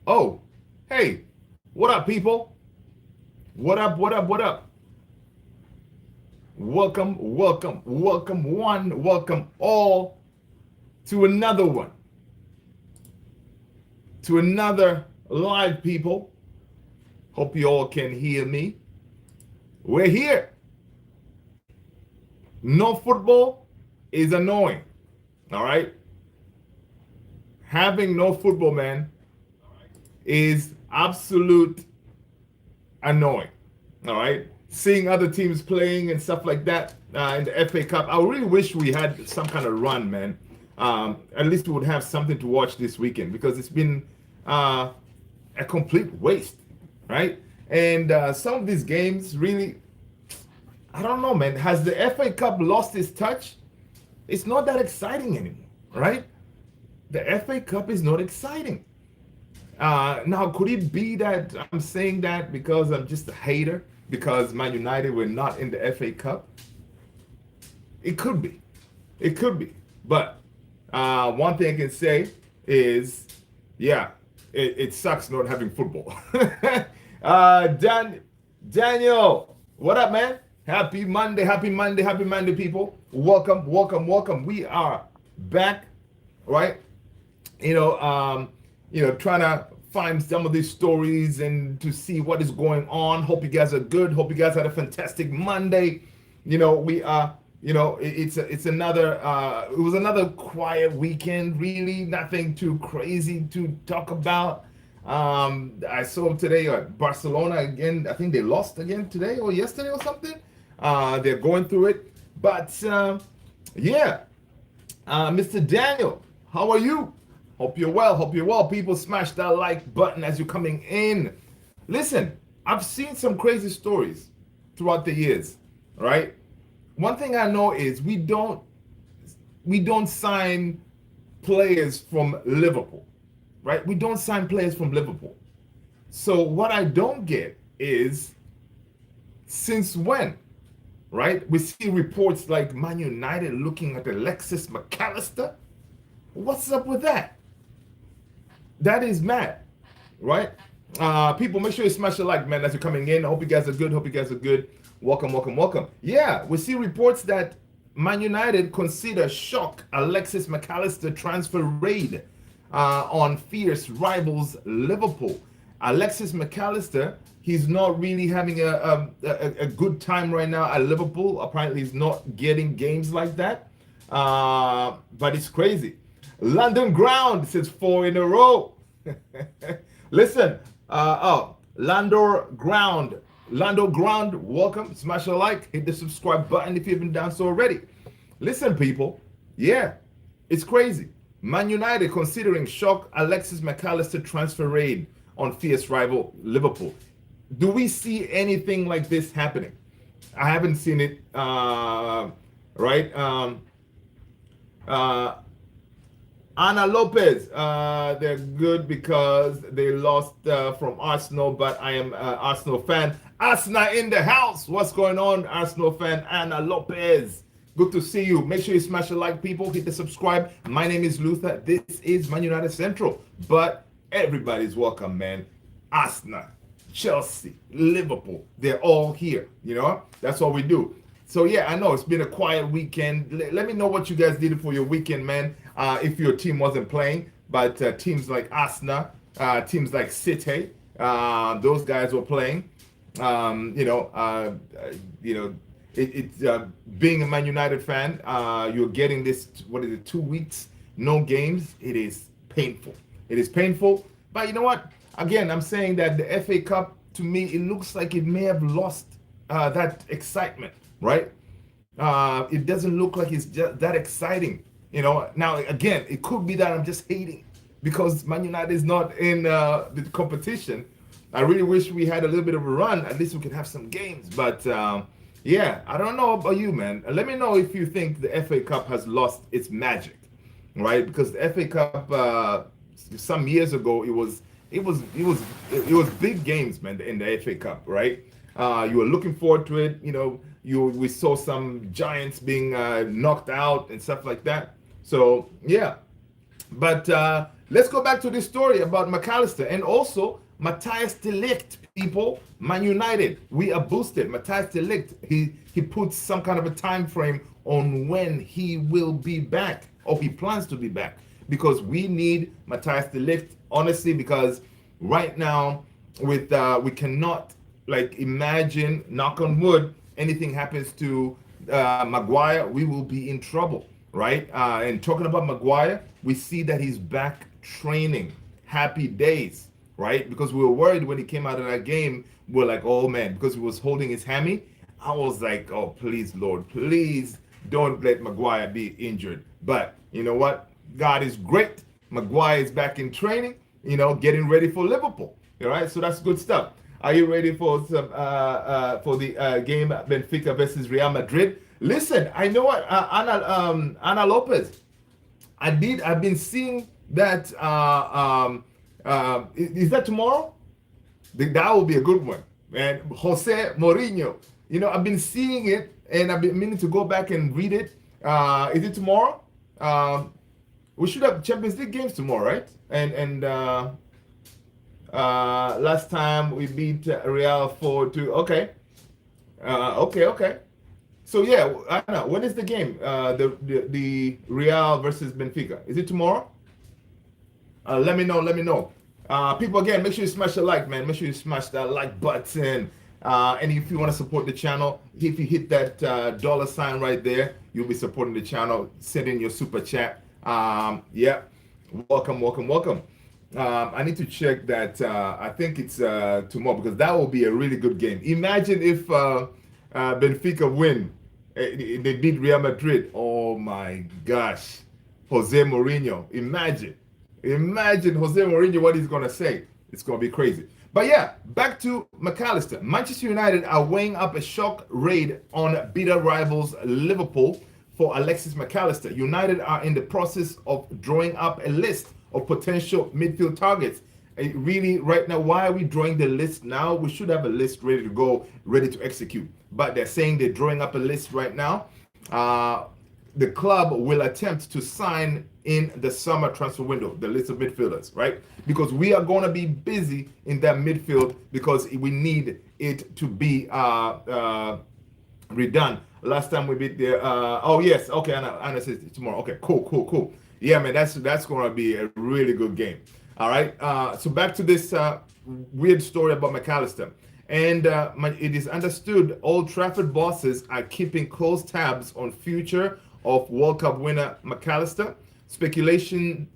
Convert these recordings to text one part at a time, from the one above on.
Oh, hey, what up, people? What up, what up, what up? Welcome, welcome, welcome, one, welcome all to another one, to another live, people. Hope you all can hear me. We're here. No football is annoying, all right? Having no football, man, is absolute annoying. All right, seeing other teams playing and stuff like that in the FA Cup. I really wish we had some kind of run, man. At least we would have something to watch this weekend because it's been a complete waste, right? And some of these games really, I don't know, man. Has the FA Cup lost its touch? It's not that exciting anymore, right? The FA Cup is not exciting. Now, could it be that I'm saying that because I'm just a hater? Because Man United were not in the FA Cup? It could be. It could be. But one thing I can say is, yeah, it sucks not having football. Daniel, what up, man? Happy Monday, happy Monday, happy Monday, people. Welcome, welcome, welcome. We are back, right? Trying to find some of these stories and to see what is going on. Hope you guys are good. Hope you guys had a fantastic Monday. We are. It's another. It was another quiet weekend. Really, nothing too crazy to talk about. I saw today Barcelona again. I think they lost again today or yesterday or something. They're going through it, but yeah. Mr. Daniel, how are you? Hope you're well. Hope you're well. People, smash that like button as you're coming in. Listen, I've seen some crazy stories throughout the years. Right? One thing I know is we don't sign players from Liverpool. Right? We don't sign players from Liverpool. So what I don't get is since when? Right? We see reports like Man United looking at Alexis McAllister. What's up with that? That is mad, right? People, make sure you smash the like, man, as you're coming in. I hope you guys are good. Hope you guys are good. Welcome, welcome, welcome. Yeah, we see reports that Man United consider shock Alexis McAllister transfer raid on fierce rivals Liverpool. Alexis McAllister, he's not really having a good time right now at Liverpool. Apparently, he's not getting games like that. But it's crazy. London Ground says 4 in a row. Listen, Lando Ground, welcome. Smash a like, hit the subscribe button if you haven't done so already. Listen, people, yeah, it's crazy. Man United considering shock Alexis McAllister transfer raid on fierce rival Liverpool. Do we see anything like this happening? I haven't seen it, right? Ana Lopez, they're good because they lost from Arsenal, but I am an Arsenal fan. Arsenal in the house. What's going on, Arsenal fan? Ana Lopez. Good to see you. Make sure you smash the like, people. Hit the subscribe. My name is Luther. This is Man United Central. But everybody's welcome, man. Arsenal, Chelsea, Liverpool. They're all here. That's what we do. So yeah, I know it's been a quiet weekend. Let me know what you guys did for your weekend, man. If your team wasn't playing, but teams like Arsenal, teams like City, those guys were playing. Being a Man United fan, you're getting this. What is it? 2 weeks, no games. It is painful. It is painful. But you know what? Again, I'm saying that the FA Cup, to me, it looks like it may have lost that excitement. Right? It doesn't look like it's just that exciting. Now again, it could be that I'm just hating because Man United is not in the competition. I really wish we had a little bit of a run. At least we could have some games. But yeah, I don't know about you, man. Let me know if you think the FA Cup has lost its magic, right? Because the FA Cup some years ago, it was big games, man, in the FA Cup, right? You were looking forward to it. We saw some giants being knocked out and stuff like that. So yeah, But let's go back to this story about McAllister and also Matthias de Ligt, people. Man United, we are boosted. Matthias de Ligt, he puts some kind of a time frame on when he will be back, or he plans to be back, because we need Matthias de Ligt, honestly, because right now with we cannot like imagine, knock on wood, anything happens to Maguire, we will be in trouble, right? And talking about Maguire, we see that he's back training. Happy days, right? Because we were worried when he came out of that game. We're like, oh man, because he was holding his hammy. I was like, oh please, Lord, please don't let Maguire be injured. But you know what? God is great. Maguire is back in training, getting ready for Liverpool. All right, so that's good stuff. Are you ready for some for the game Benfica versus Real Madrid? Listen, I know what Ana Lopez. I've been seeing that. Is that tomorrow? That will be a good one. And Jose Mourinho. I've been seeing it, and I've been meaning to go back and read it. Is it tomorrow? We should have Champions League games tomorrow, right? And last time we beat Real 4-2. Okay. Okay. So yeah, I don't know. When is the game? The Real versus Benfica. Is it tomorrow? Let me know. People, again, make sure you smash the like, man. Make sure you smash that like button. And if you want to support the channel, if you hit that $ right there, you'll be supporting the channel. Send in your super chat. Yeah, welcome. I need to check that. I think it's tomorrow, because that will be a really good game. Imagine if Benfica win, they beat Real Madrid. Oh my gosh, Jose Mourinho. Imagine Jose Mourinho, what he's gonna say. It's gonna be crazy. But yeah, back to McAllister. Manchester United are weighing up a shock raid on bitter rivals Liverpool for Alexis McAllister. United are in the process of drawing up a list of potential midfield targets. Really, right now, why are we drawing the list now? We should have a list ready to go, ready to execute. But they're saying they're drawing up a list right now. The club will attempt to sign in the summer transfer window, the list of midfielders, right? Because we are going to be busy in that midfield, because we need it to be redone. Last time we beat the oh yes, okay, Anna says tomorrow. Okay, cool. Yeah, man, that's going to be a really good game. All right, so back to this weird story about McAllister. And it is understood Old Trafford bosses are keeping close tabs on future of World Cup winner McAllister. Speculation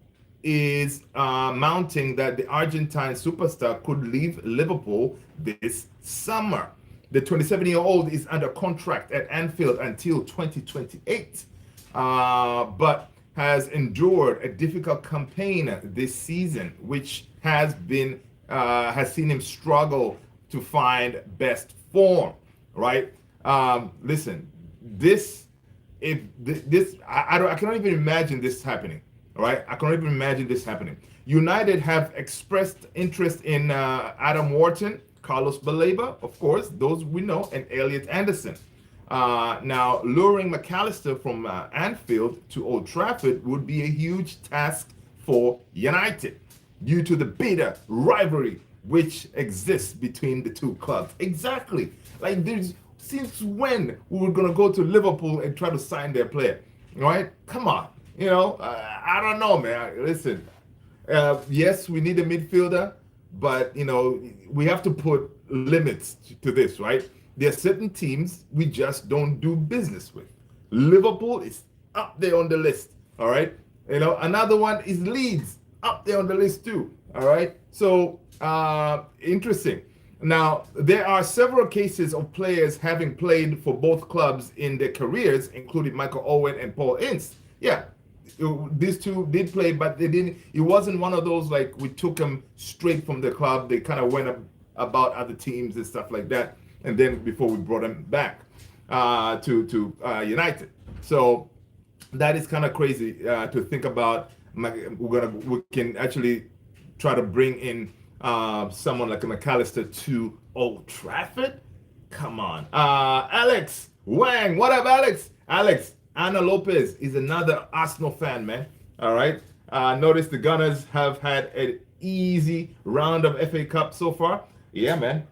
is mounting that the Argentine superstar could leave Liverpool this summer. The 27-year-old is under contract at Anfield until 2028, but has endured a difficult campaign this season, which has seen him struggle to find best form. Right? Listen, I cannot even imagine this happening. Right? I cannot even imagine this happening. United have expressed interest in Adam Wharton, Carlos Baleba, of course, those we know, and Elliot Anderson. Now, luring McAllister from Anfield to Old Trafford would be a huge task for United due to the bitter rivalry which exists between the two clubs. Exactly. Like, since when we were going to go to Liverpool and try to sign their player? Right? Come on. I don't know, man. Listen, yes, we need a midfielder, but, we have to put limits to this, right? There are certain teams we just don't do business with. Liverpool is up there on the list, all right? Another one is Leeds, up there on the list too, all right? So, interesting. Now, there are several cases of players having played for both clubs in their careers, including Michael Owen and Paul Ince. Yeah, these two did play, but they didn't. It wasn't one of those like we took them straight from the club. They kind of went about other teams and stuff like that, and then before we brought them back to United. So that is kind of crazy to think about. We can actually try to bring in someone like a McAllister to Old Trafford. Come on, Alex Wang. What up, Alex? Alex. Ana Lopez is another Arsenal fan, man. All right. Notice the Gunners have had an easy round of FA Cup so far. Yeah, man.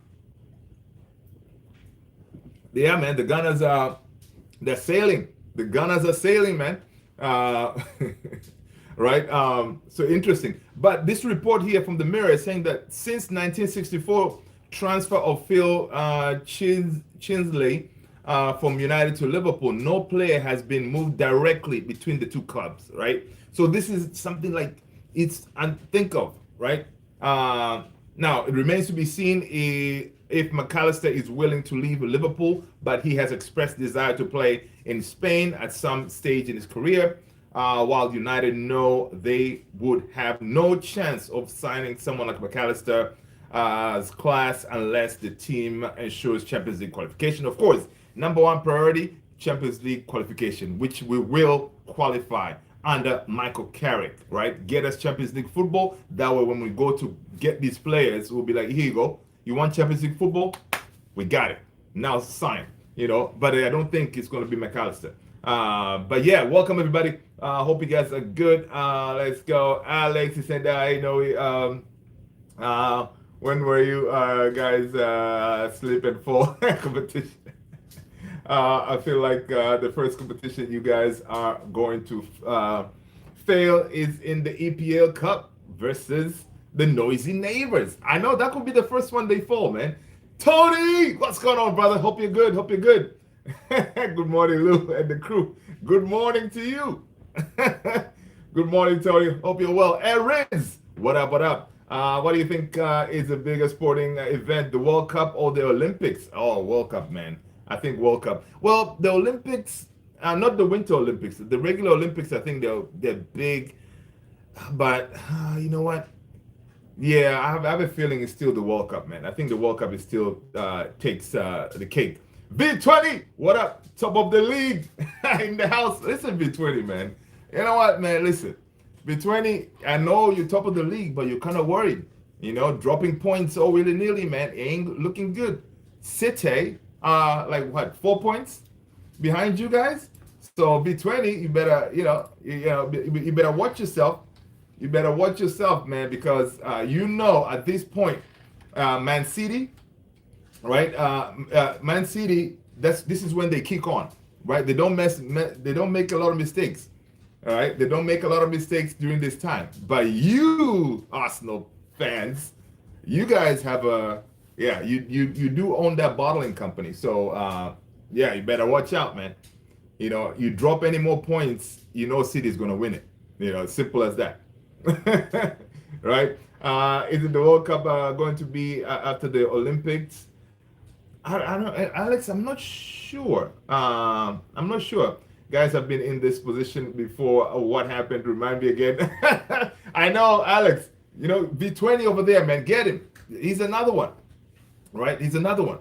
Yeah, man. The Gunners are they're sailing. The Gunners are sailing, man. Uh, right? So interesting. But this report here from the Mirror is saying that since 1964 transfer of Phil Chinsley from United to Liverpool, no player has been moved directly between the two clubs, right? So this is something like it's unthink of, right? Now it remains to be seen if McAllister is willing to leave Liverpool, but he has expressed desire to play in Spain at some stage in his career. While United know they would have no chance of signing someone like McAllister as class unless the team ensures Champions League qualification. Of course, number one priority, Champions League qualification, which we will qualify under Michael Carrick, right? Get us Champions League football. That way, when we go to get these players, we'll be like, here you go. You want Champions League football? We got it. Now sign, But I don't think it's going to be McAllister. But yeah, welcome everybody. Hope you guys are good. Let's go. Alex, he said, I know. When were you guys sleeping for competition? I feel like the first competition you guys are going to fail is in the EPL Cup versus the Noisy Neighbors. I know that could be the first one they fall, man. Tony, what's going on, brother? Hope you're good. Hope you're good. Good morning, Lou and the crew. Good morning to you. Good morning, Tony. Hope you're well. And Riz, what up, what up? What do you think is the biggest sporting event, the World Cup or the Olympics? Oh, World Cup, man. I think World Cup. Well, the Olympics, not the Winter Olympics. The regular Olympics, I think they're big. But you know what? Yeah, I have a feeling it's still the World Cup, man. I think the World Cup is still takes the cake. V20, what up? Top of the league in the house. Listen, V20, man. You know what, man? Listen, V20, I know you're top of the league, but you're kind of worried. Dropping points so willy-nilly, man. It ain't looking good. City, like what, 4 points behind you guys? So V20, you better, you better watch yourself. You better watch yourself, man, because at this point, Man City, right? Man City, this is when they kick on, right? They don't make a lot of mistakes, all right? They don't make a lot of mistakes during this time. But you, Arsenal fans, you guys have you do own that bottling company. So you better watch out, man. You drop any more points, City's gonna win it. Simple as that. Right? Is it the World Cup going to be after the Olympics? I don't, Alex. I'm not sure. I'm not sure. Guys have been in this position before. What happened? Remind me again. I know, Alex. V20 over there, man. Get him. He's another one, right? He's another one.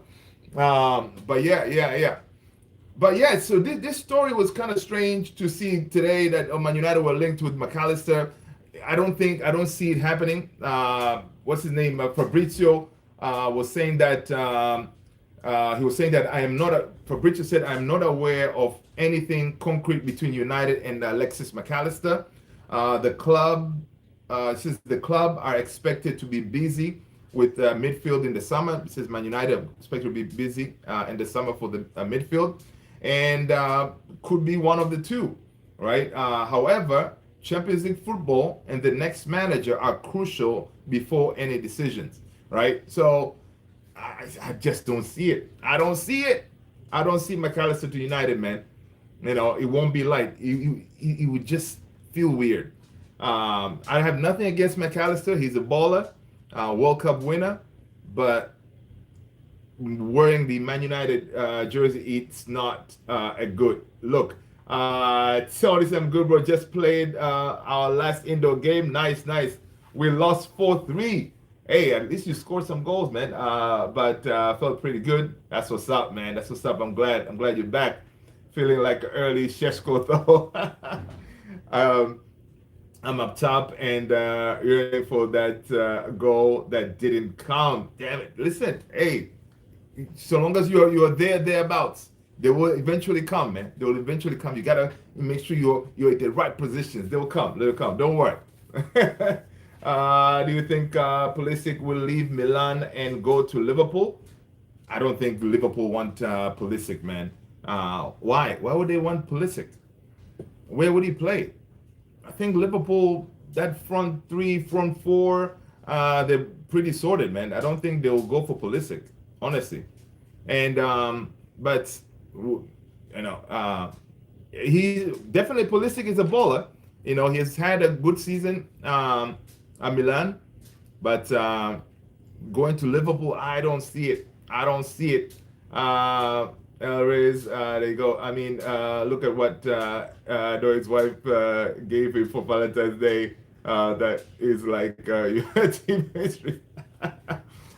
But yeah. But yeah, so this story was kind of strange to see today that Man United were linked with McAllister. I don't see it happening. What's his name? Fabrizio was saying that Fabrizio said, I am not aware of anything concrete between United and Alexis McAllister. The club are expected to be busy with midfield in the summer. It says Man United are expected to be busy in the summer for the midfield, and could be one of the two, right? However, Champions League football and the next manager are crucial before any decisions, right? So I just don't see it. I don't see it. I don't see McAllister to United, man. It won't be light. It would just feel weird. I have nothing against McAllister. He's a baller, World Cup winner, but wearing the Man United jersey, it's not a good look. Tony, I'm good, bro. Just played our last indoor game. Nice. We lost 4-3. Hey, at least you scored some goals, man. But felt pretty good. That's what's up, man. That's what's up. I'm glad you're back. Feeling like an early Sheshko though. I'm up top and yearning for that goal that didn't count. Damn it. Listen, hey, so long as you're thereabouts, They will eventually come, man. They will eventually come. You gotta make sure you're at the right positions. They will come. They will come. Don't worry. Do you think Pulisic will leave Milan and go to Liverpool? I don't think Liverpool want Pulisic, man. Why? Why would they want Pulisic? Where would he play? I think Liverpool, that front three, front four, they're pretty sorted, man. I don't think they'll go for Pulisic, honestly. And but he definitely Pulisic is a baller. He's had a good season at Milan, but going to Liverpool, I don't see it. I don't see it. Elrays, there you go. I mean, look at what Doig's wife gave him for Valentine's Day. That is like your team history.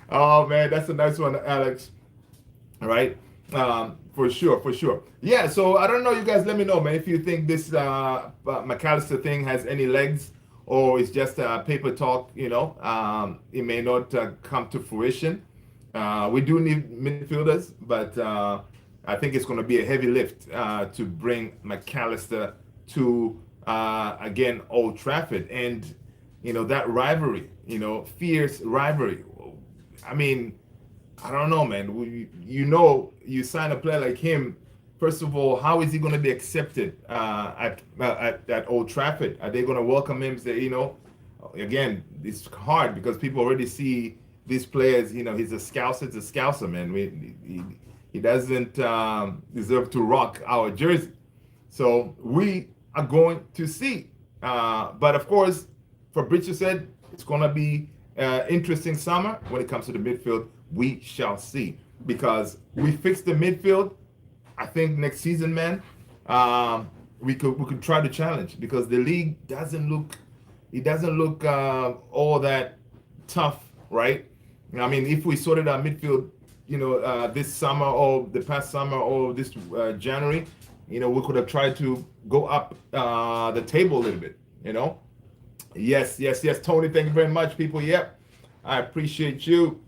Oh man, that's a nice one, Alex. All right. For sure, for sure. Yeah, so I don't know, you guys let me know, man, if you think this McAllister thing has any legs or it's just paper talk, it may not come to fruition. We do need midfielders, but I think it's going to be a heavy lift to bring McAllister to, again, Old Trafford. And, that rivalry, fierce rivalry. I mean, I don't know, man. You sign a player like him. First of all, how is he going to be accepted at Old Trafford? Are they going to welcome him? Say, again, it's hard because people already see these players. He's a scouser. It's a scouser, man. He doesn't deserve to rock our jersey. So we are going to see. But of course, Fabrizio said it's going to be interesting summer when it comes to the midfield. We shall see, because we fixed the midfield. I think next season, man, we could try to challenge, because the league doesn't look all that tough, right? I mean, if we sorted our midfield, this summer or the past summer or this January, we could have tried to go up the table a little bit, Yes, Tony, thank you very much, people. Yep, I appreciate you.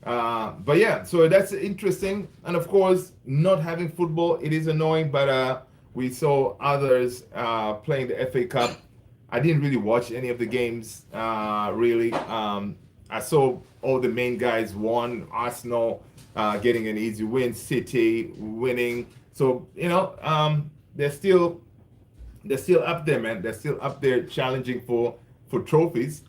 But yeah, so that's interesting. And of course, not having football, it is annoying, but we saw others playing the FA Cup. I didn't really watch any of the games, really. I saw all the main guys won. Arsenal getting an easy win, City winning. So, they're still up there, man. They're still up there challenging for trophies.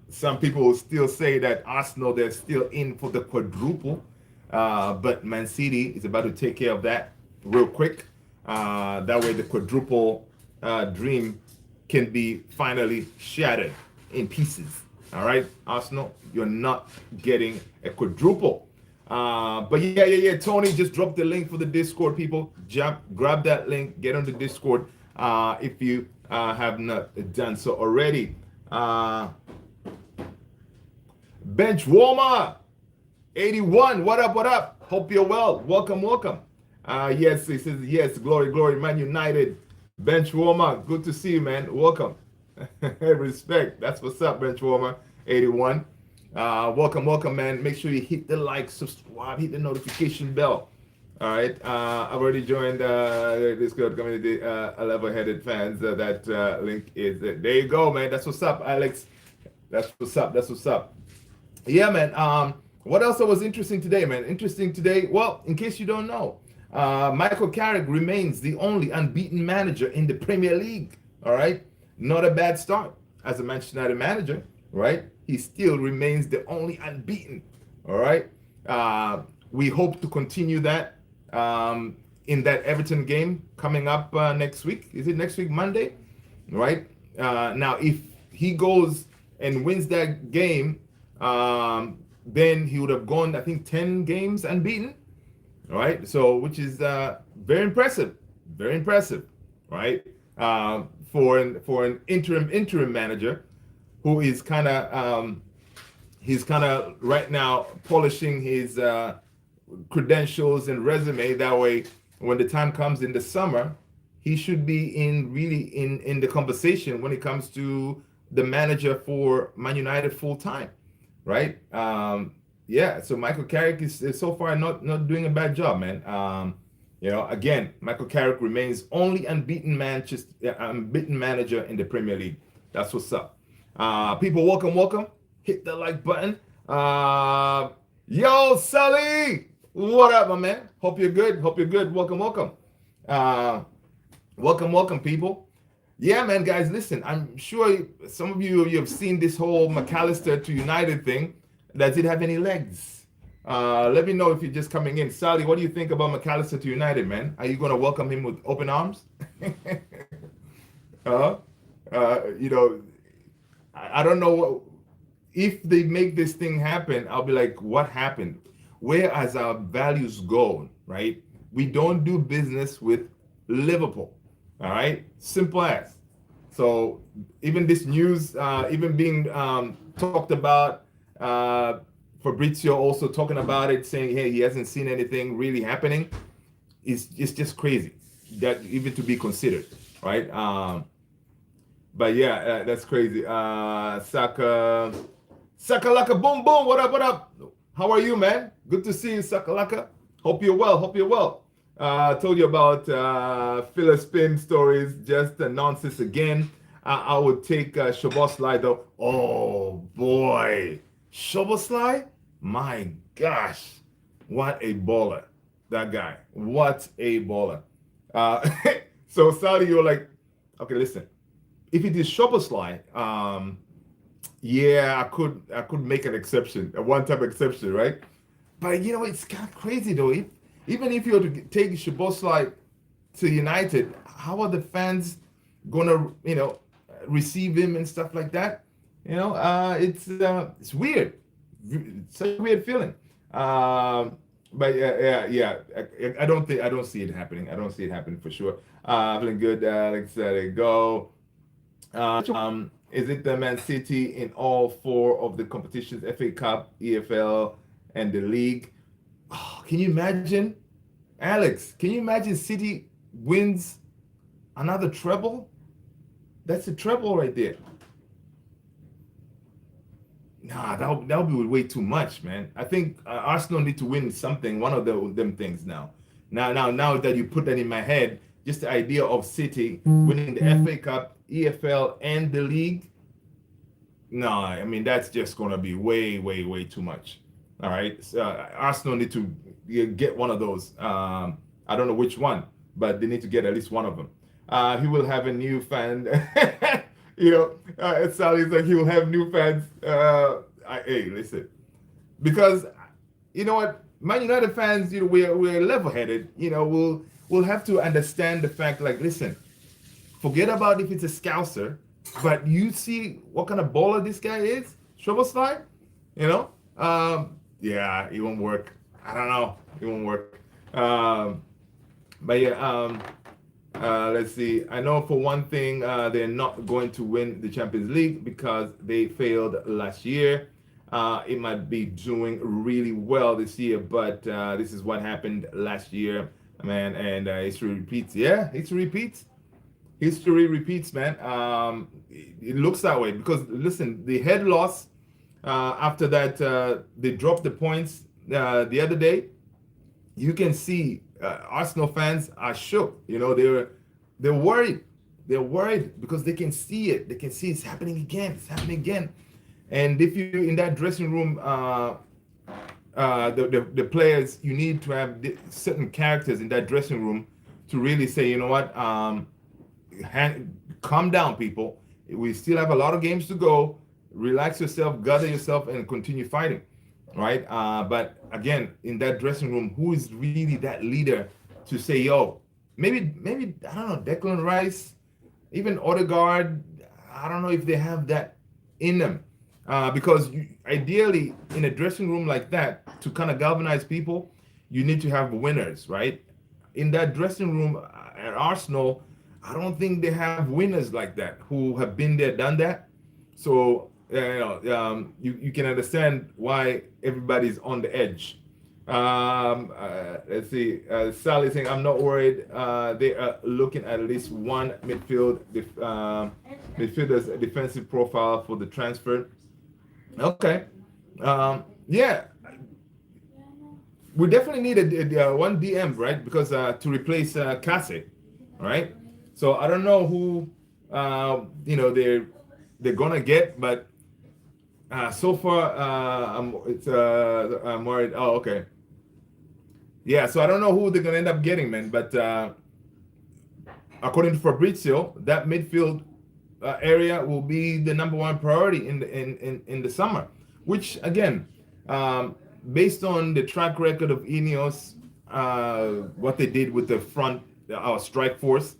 Some people still say that Arsenal, they're still in for the quadruple, but Man City is about to take care of that real quick. That way the quadruple dream can be finally shattered in pieces. All right, Arsenal, you're not getting a quadruple. But yeah. Tony just dropped the link for the Discord, people. Grab that link, get on the Discord if you have not done so already. Bench warmer 81, what up? Hope you're well. Welcome. Yes, he says yes. Glory, Man United. Bench warmer, good to see you, man. Welcome. Respect. That's what's up, Bench warmer 81. Welcome, man. Make sure you hit the like, subscribe, hit the notification bell. All right. I've already joined the Discord community. Level-headed fans. That link is there. There you go, man. That's what's up, Alex. That's what's up. Yeah, man. What else was interesting today, man? Interesting today. Well, in case you don't know, Michael Carrick remains the only unbeaten manager in the Premier League. All right. Not a bad start as a Manchester United manager, right? He still remains the only unbeaten. All right. We hope to continue that in that Everton game coming up next week. Is it next week, Monday? Right. Now, if he goes and wins that game, then he would have gone, I think, 10 games unbeaten. All right. So, which is very impressive, right? For an interim manager who is kind of right now polishing his credentials and resume. That way, when the time comes in the summer, he should be in the conversation when it comes to the manager for Man United full time, right? Yeah. So Michael Carrick is so far not doing a bad job, man. You know, again, Michael Carrick remains only unbeaten manager in the Premier League. That's what's up. People, welcome. Hit the like button. Yo, Sully, what up, my man? Hope you're good. Welcome. Uh, welcome, people. Yeah, man, guys, listen. I'm sure some of you have seen this whole McAllister to United thing. Does it have any legs? Let me know if you're just coming in. Sally, what do you think about McAllister to United, man? Are you going to welcome him with open arms? uh, you know, I don't know if they make this thing happen. I'll be like, what happened? Where has our values gone, right? We don't do business with Liverpool, all right? Simple as. So even this news, even being talked about, Fabrizio also talking about it, saying, hey, he hasn't seen anything really happening. It's just crazy that even to be considered, right? But yeah, that's crazy. Sakalaka, boom, boom. What up? How are you, man? Good to see you, Sakalaka. Hope you're well. I told you about filler spin stories, just nonsense again. I would take Szoboszlai though. Oh boy, Szoboszlai, my gosh, what a baller, that guy. What a baller. So Saudi, you're like, okay, listen. If it is Szoboszlai, yeah, I could make an exception, a one-time exception, right? But you know, it's kind of crazy though. Even if you were to take Szoboszlai to United, how are the fans gonna, receive him and stuff like that? It's weird. It's such a weird feeling. But yeah. I don't see it happening. I don't see it happening for sure. Feeling good. Alex, there you go. Is it the Man City in all four of the competitions: FA Cup, EFL, and the league? Oh, can you imagine, Alex? Can you imagine City wins another treble? That's a treble right there. Nah, that'll be way too much, man. I think Arsenal need to win something, one of them things now. Now that you put that in my head, just the idea of City winning the FA Cup, EFL, and the league. No, I mean that's just gonna be way too much. All right, so, Arsenal need to get one of those. I don't know which one, but they need to get at least one of them. He will have a new fan. Sally's like he will have new fans. Hey, listen, because you know what, Man United fans, we're level-headed. We'll have to understand the fact. Like, listen, forget about if it's a Scouser, but you see what kind of baller this guy is, Szoboszlai. Yeah, it won't work. I don't know, it won't work. But yeah, let's see. I know for one thing, they're not going to win the Champions League because they failed last year. It might be doing really well this year, but this is what happened last year, man. And history repeats. Yeah, history repeats. History repeats, man. It looks that way because listen, the head loss after that, they dropped the points the other day. You can see Arsenal fans are shook. They're worried. They're worried because they can see it. They can see it's happening again. It's happening again. And if you're in that dressing room, the players, you need to have certain characters in that dressing room to really say, you know what, calm down, people. We still have a lot of games to go. Relax yourself, gather yourself, and continue fighting, right? But again, in that dressing room, who is really that leader to say, yo, maybe I don't know, Declan Rice, even Odegaard. I don't know if they have that in them, because ideally, in a dressing room like that, to kind of galvanize people, you need to have winners, right? In that dressing room at Arsenal, I don't think they have winners like that who have been there, done that. So you can understand why everybody's on the edge. Let's see. Sally saying, I'm not worried. They are looking at least one midfielder's defensive profile for the transfer. Okay. Yeah. we definitely need one DM, right? Because to replace Kase, right? So I don't know who they're gonna get, but so far I'm worried. Oh, okay, yeah. So I don't know who they're gonna end up getting, man. But according to Fabrizio, that midfield area will be the number one priority in the summer. Which again, um, based on the track record of Ineos, what they did with the front, our strike force,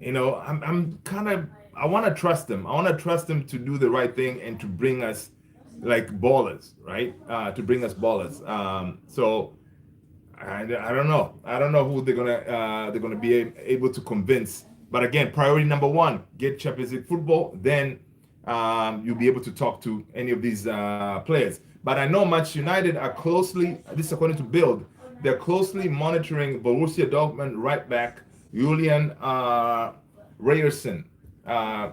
I'm kind of I want to trust them. I want to trust them to do the right thing and to bring us like ballers, right? To bring us ballers. So I don't know. I don't know who they're gonna be able to convince. But again, priority number one: get Champions League football. Then you'll be able to talk to any of these players. But I know Manchester United are closely. This is according to Bild. They're closely monitoring Borussia Dortmund right back Julian Ryerson. Uh,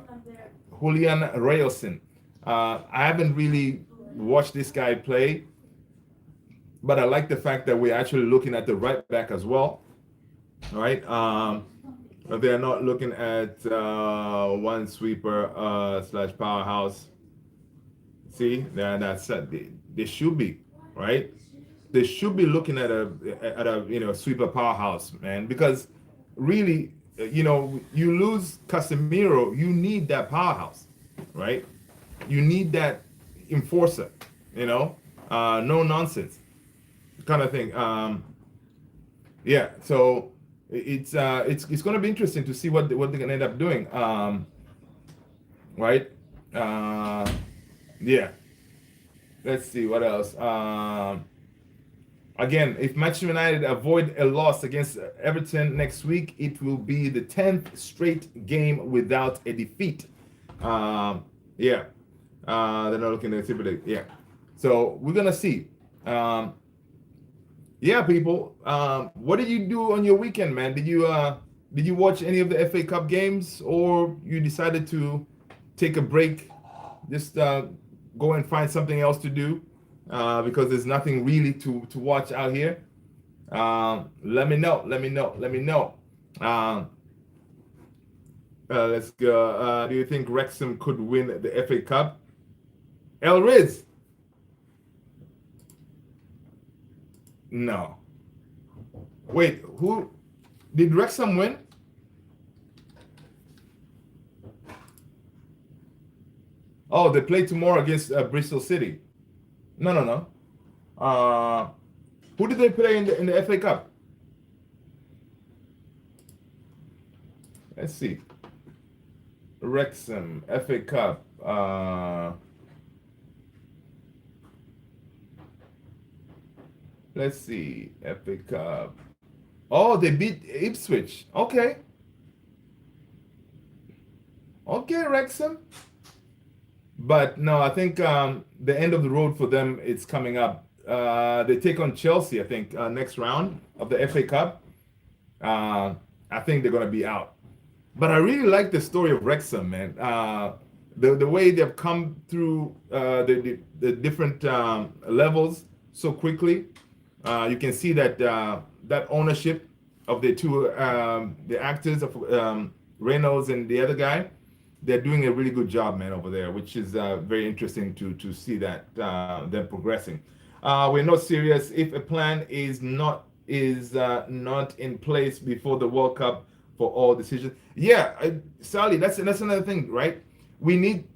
Julian Ryerson. I haven't really watched this guy play, but I like the fact that we're actually looking at the right back as well, right? They're not looking at one sweeper slash powerhouse. See, that's they should be, right? They should be looking at a sweeper powerhouse, man, because really, you lose Casemiro, you need that powerhouse, right? You need that enforcer, no nonsense kind of thing. Yeah, so it's going to be interesting to see what they're going to end up doing. Right? Yeah. Let's see what else. Again, if Manchester United avoid a loss against Everton next week, it will be the 10th straight game without a defeat. Yeah. They're not looking at it. Yeah. So we're gonna see. Yeah, people. What did you do on your weekend, man? Did you watch any of the FA Cup games, or you decided to take a break, just go and find something else to do, because there's nothing really to watch out here? Let me know. Let me know. Let me know. Let's go. Do you think Wrexham could win the FA Cup? El Riz. No. Wait, who did Wrexham win? Oh, they play tomorrow against Bristol City. No, no, no. Who did they play in the FA Cup? Let's see. Wrexham FA Cup. Let's see. FA Cup. Oh, they beat Ipswich. Okay. Okay, Wrexham. But no, I think the end of the road for them it's coming up. They take on Chelsea, I think, next round of the FA Cup. I think they're gonna be out. But I really like the story of Wrexham, man. The way they've come through the different levels so quickly. You can see that that ownership of the two the actors of Reynolds and the other guy, they're doing a really good job, man, over there, which is very interesting to see that them progressing. We're not serious if a plan is not in place before the World Cup for all decisions. Yeah, Sally, that's another thing, right? We need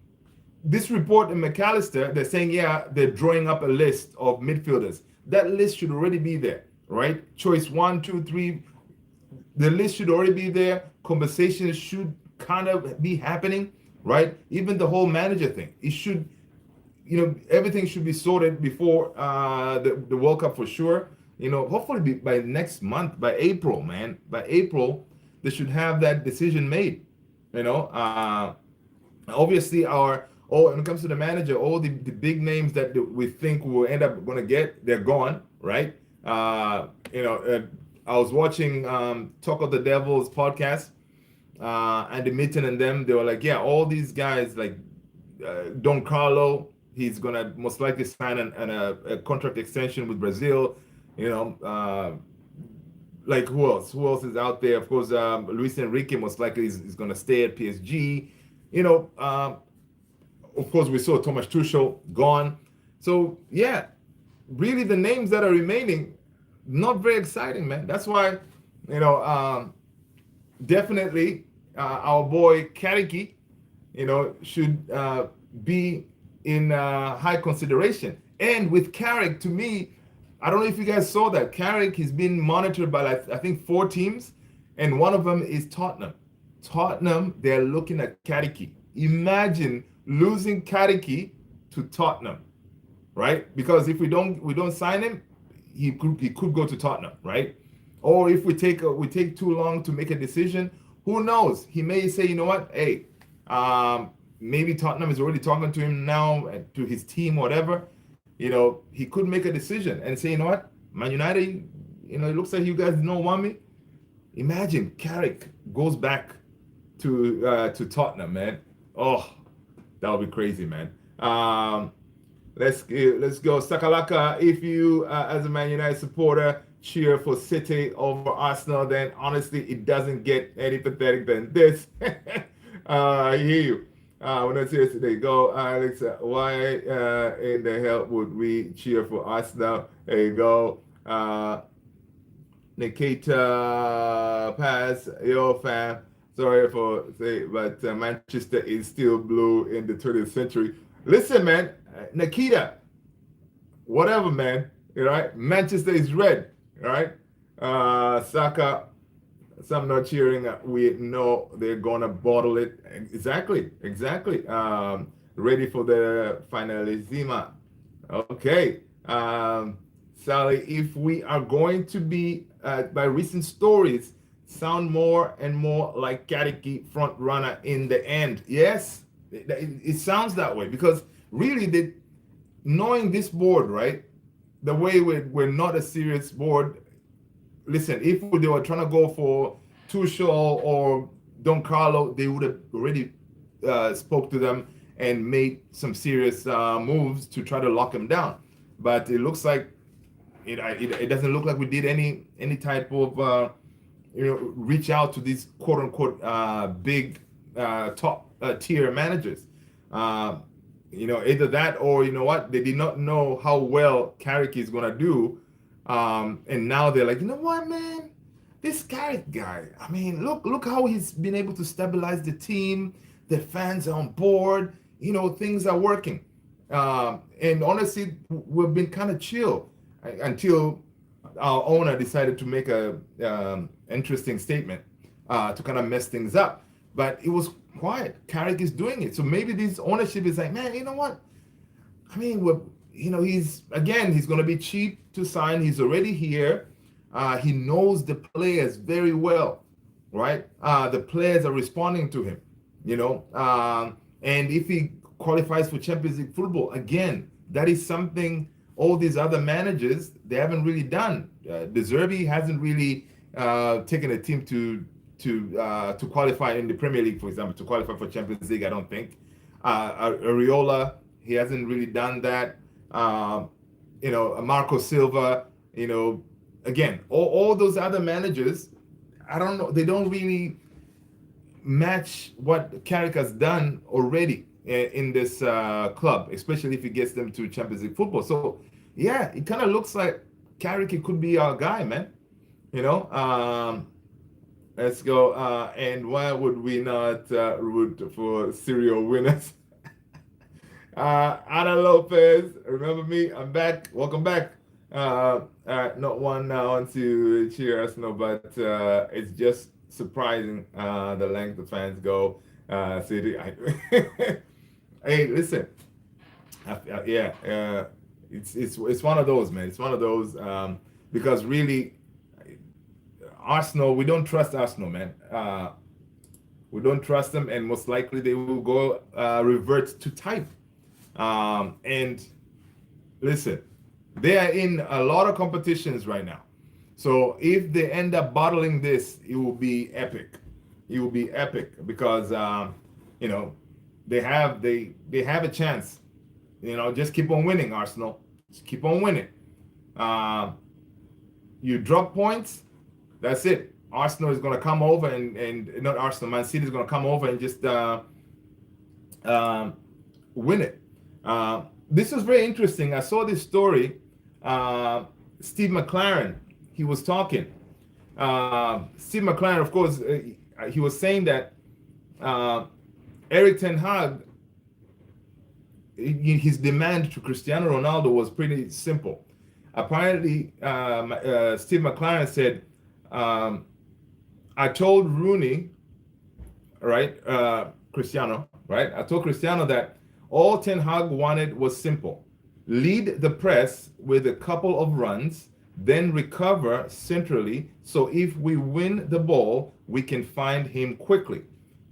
this report in McAllister. They're saying, yeah, they're drawing up a list of midfielders. That list should already be there, right? Choice 1, 2, 3. The list should already be there. Conversations should kind of be happening, right? Even the whole manager thing. It should, everything should be sorted before the World Cup for sure. Hopefully by next month, by April, man. By April, they should have that decision made. Obviously when it comes to the manager, all the big names that we think we'll end up going to get, they're gone, right? I was watching Talk of the Devil's podcast, and the meeting and them, they were like, yeah, all these guys, like Don Carlo, he's going to most likely sign a contract extension with Brazil. You know, like who else? Who else is out there? Of course, Luis Enrique most likely is going to stay at PSG. You know, of course, we saw Thomas Tuchel gone. So yeah, really the names that are remaining, not very exciting, man. That's why, you know, definitely our boy Kariki, you know, should be in high consideration. And with Carrick, to me, I don't know if you guys saw that. Carrick has been monitored by like, I think 4 teams, and one of them is Tottenham. Tottenham, they're looking at Kariki. Imagine losing Kariki to Tottenham, right? Because if we don't sign him, he could go to Tottenham, right? Or if we take too long to make a decision, who knows? He may say, you know what, hey, maybe Tottenham is already talking to him now, to his team, whatever. You know, he could make a decision and say, you know what, Man United, you know, it looks like you guys don't want me. Imagine Carrick goes back to Tottenham, man. Oh, that would be crazy, man. Let's go, Sakalaka. If you, as a Man United supporter, cheer for City over Arsenal, then honestly, it doesn't get any pathetic than this. I hear you. We're not serious today. Go, Alex. Why in the hell would we cheer for Arsenal? There you go. Nikita Pass, yo fam. Sorry for say, but Manchester is still blue in the 20th century. Listen, man, Nikita, whatever, man. You right? Manchester is red. All right. Saka, some not cheering. We know they're gonna bottle it. Exactly, exactly. Ready for the finalissima. Okay. Sally, if we are going to be, by recent stories, sound more and more like Kariki front runner in the end. Yes, it sounds that way because really, knowing this board, right? The way we're not a serious board. Listen, if they were trying to go for Tuchel or Don Carlo, they would have already spoke to them and made some serious moves to try to lock him down. But it looks like it doesn't look like we did any type of reach out to these quote unquote big top tier managers. Either that or you know what, they did not know how well Carrick is gonna do, and now they're like, you know what, man, this Carrick guy. I mean, look how he's been able to stabilize the team. The fans are on board. You know, things are working. And honestly, we've been kind of chill until our owner decided to make a interesting statement to kind of mess things up. But it was quiet. Carrick is doing it. So maybe this ownership is like, man, you know what? I mean, he's going to be cheap to sign. He's already here. He knows the players very well, right? The players are responding to him, and if he qualifies for Champions League football, again, that is something all these other managers, they haven't really done. De Zerbi hasn't really taken a team to qualify in the Premier League, for example, to qualify for Champions League, I don't think. Areola, he hasn't really done that. Marco Silva, again, all those other managers, I don't know, they don't really match what Carrick has done already in this club, especially if he gets them to Champions League football. So, yeah, it kind of looks like Carrick could be our guy, man. Let's go. And why would we not root for serial winners? Ana Lopez, remember me? I'm back. Welcome back. Not one now to cheer us, no, but it's just surprising the length the fans go. City. Hey, listen. It's one of those, man. It's one of those because really, Arsenal, we don't trust Arsenal, man. We don't trust them, and most likely they will go revert to type. And listen, they are in a lot of competitions right now. So if they end up bottling this, it will be epic. It will be epic because they have a chance. Just keep on winning, Arsenal. Just keep on winning. you drop points, that's it. Arsenal is going to come over and not Arsenal, Man City is going to come over and just win it. This was very interesting. I saw this story. Steve McLaren, he was talking. Steve McLaren, of course, he was saying that Eric Ten Hag, his demand to Cristiano Ronaldo was pretty simple. Apparently, Steve McLaren said, I told Rooney, right, Cristiano, right? I told Cristiano that all Ten Hag wanted was simple. Lead the press with a couple of runs, then recover centrally. So if we win the ball, we can find him quickly,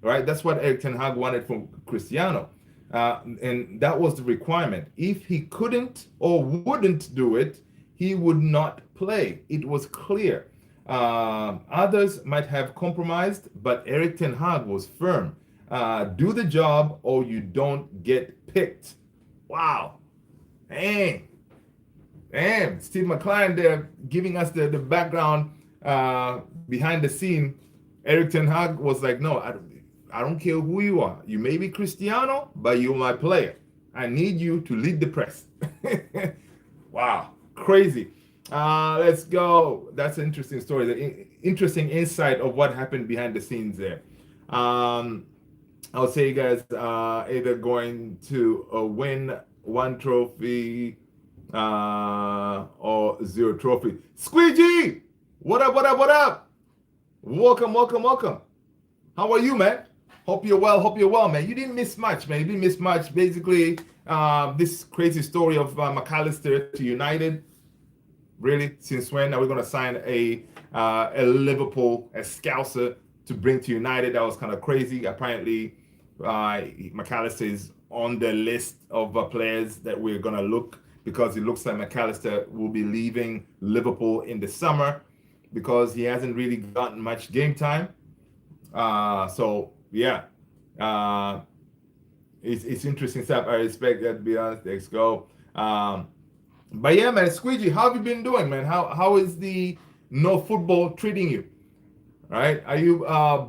right? That's what Eric Ten Hag wanted from Cristiano. And that was the requirement. If he couldn't or wouldn't do it, he would not play. It was clear. Others might have compromised, but Eric Ten Hag was firm. Do the job or you don't get picked. Wow. Damn, Steve McLaren there giving us the background behind the scene. Eric Ten Hag was like, no, I don't care who you are. You may be Cristiano, but you're my player. I need you to lead the press. Wow, crazy. Let's go. That's an interesting story. The interesting insight of what happened behind the scenes there. I'll say you guys either going to win one trophy or zero trophy. Squeegee, what up, what up, what up? Welcome, welcome, welcome. How are you, man? Hope you're well, man. You didn't miss much, man. You didn't miss much. Basically, this crazy story of McAllister to United. Really, since when are we going to sign a Liverpool, a Scouser to bring to United? That was kind of crazy. Apparently, McAllister is on the list of players that we're going to look, because it looks like McAllister will be leaving Liverpool in the summer because he hasn't really gotten much game time. So yeah, it's interesting stuff. I respect that, to be honest. Let's go. But yeah, man, Squeegee, how have you been doing, man? How is the no football treating you? Right? Are you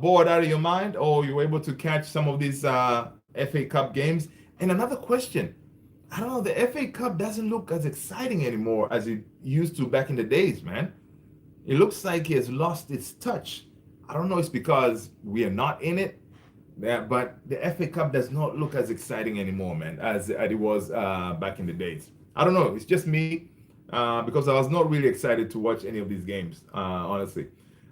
bored out of your mind, or are you able to catch some of these FA Cup games? And another question, I don't know, the FA Cup doesn't look as exciting anymore as it used to back in the days, man. It looks like it has lost its touch. I don't know, it's because we are not in it, but the FA Cup does not look as exciting anymore, man, as it was back in the days. I don't know, it's just me, because I was not really excited to watch any of these games, honestly.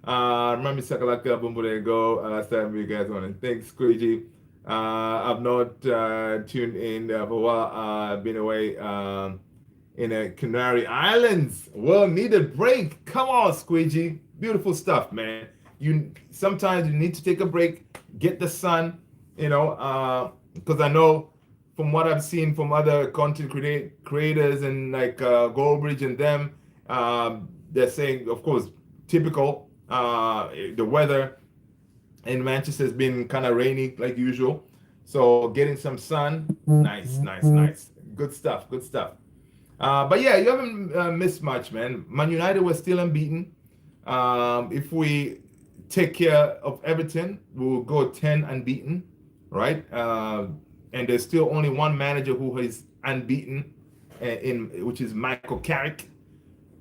Remember Sakalaka, Bumbo, there you go. Last time you guys want to thank Squeegee. I've not tuned in for a while. I've been away in the Canary Islands. Well needed break. Come on, Squeegee. Beautiful stuff, man. Sometimes you need to take a break, get the sun, because I know from what I've seen from other content creators and like Goldbridge and them, they're saying, of course, typical, the weather in Manchester has been kind of rainy like usual. So getting some sun, nice. Good stuff. But yeah, you haven't missed much, man. Man United was still unbeaten. If we take care of Everton, we'll go 10 unbeaten, right? And there's still only one manager who is unbeaten, which is Michael Carrick.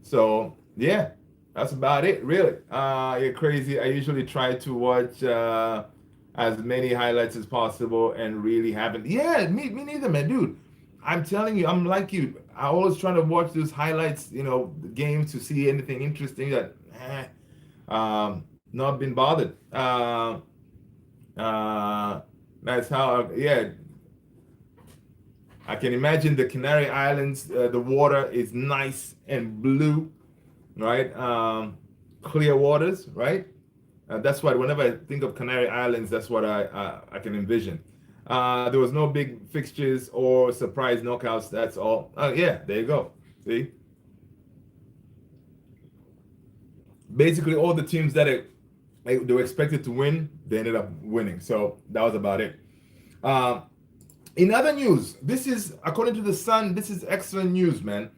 So yeah, that's about it, really. You're crazy. I usually try to watch as many highlights as possible, and really haven't. Yeah, me neither, man, dude. I'm telling you, I'm like you. I always try to watch those highlights, the games, to see anything interesting that, not been bothered. That's how, I can imagine the Canary Islands, the water is nice and blue, right? Clear waters, right? That's what, whenever I think of Canary Islands, that's what I can envision. There was no big fixtures or surprise knockouts, that's all. Yeah, there you go. See? Basically, all the teams that they were expected to win, they ended up winning. So that was about it. In other news, this is, according to The Sun, this is excellent news, man.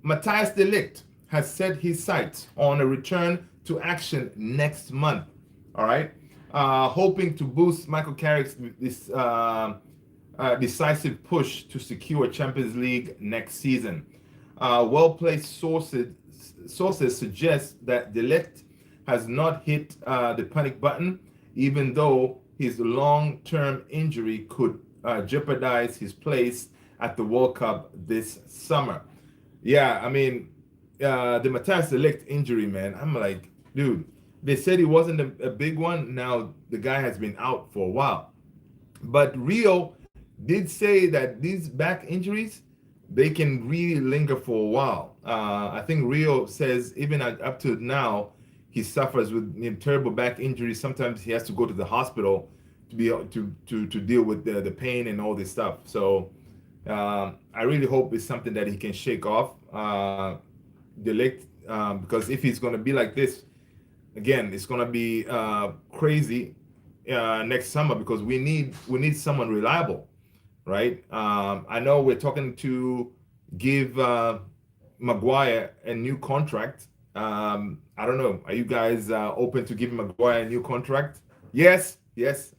Matthias de Ligt has set his sights on a return to action next month. All right, hoping to boost Michael Carrick's this decisive push to secure Champions League next season. Well-placed sources suggest that Ligt has not hit the panic button, even though his long-term injury could jeopardize his place at the World Cup this summer. Yeah, I mean, the Matthias de Ligt injury, man. I'm like, dude, they said he wasn't a big one. Now the guy has been out for a while. But Rio did say that these back injuries, they can really linger for a while. I think Rio says even up to now, he suffers with terrible back injuries. Sometimes he has to go to the hospital to be to deal with the pain and all this stuff. So I really hope it's something that he can shake off. Ligt, because if he's going to be like this again, it's going to be crazy next summer, because we need someone reliable, right? I know we're talking to give Maguire a new contract. I don't know. Are you guys open to giving Maguire a new contract? Yes,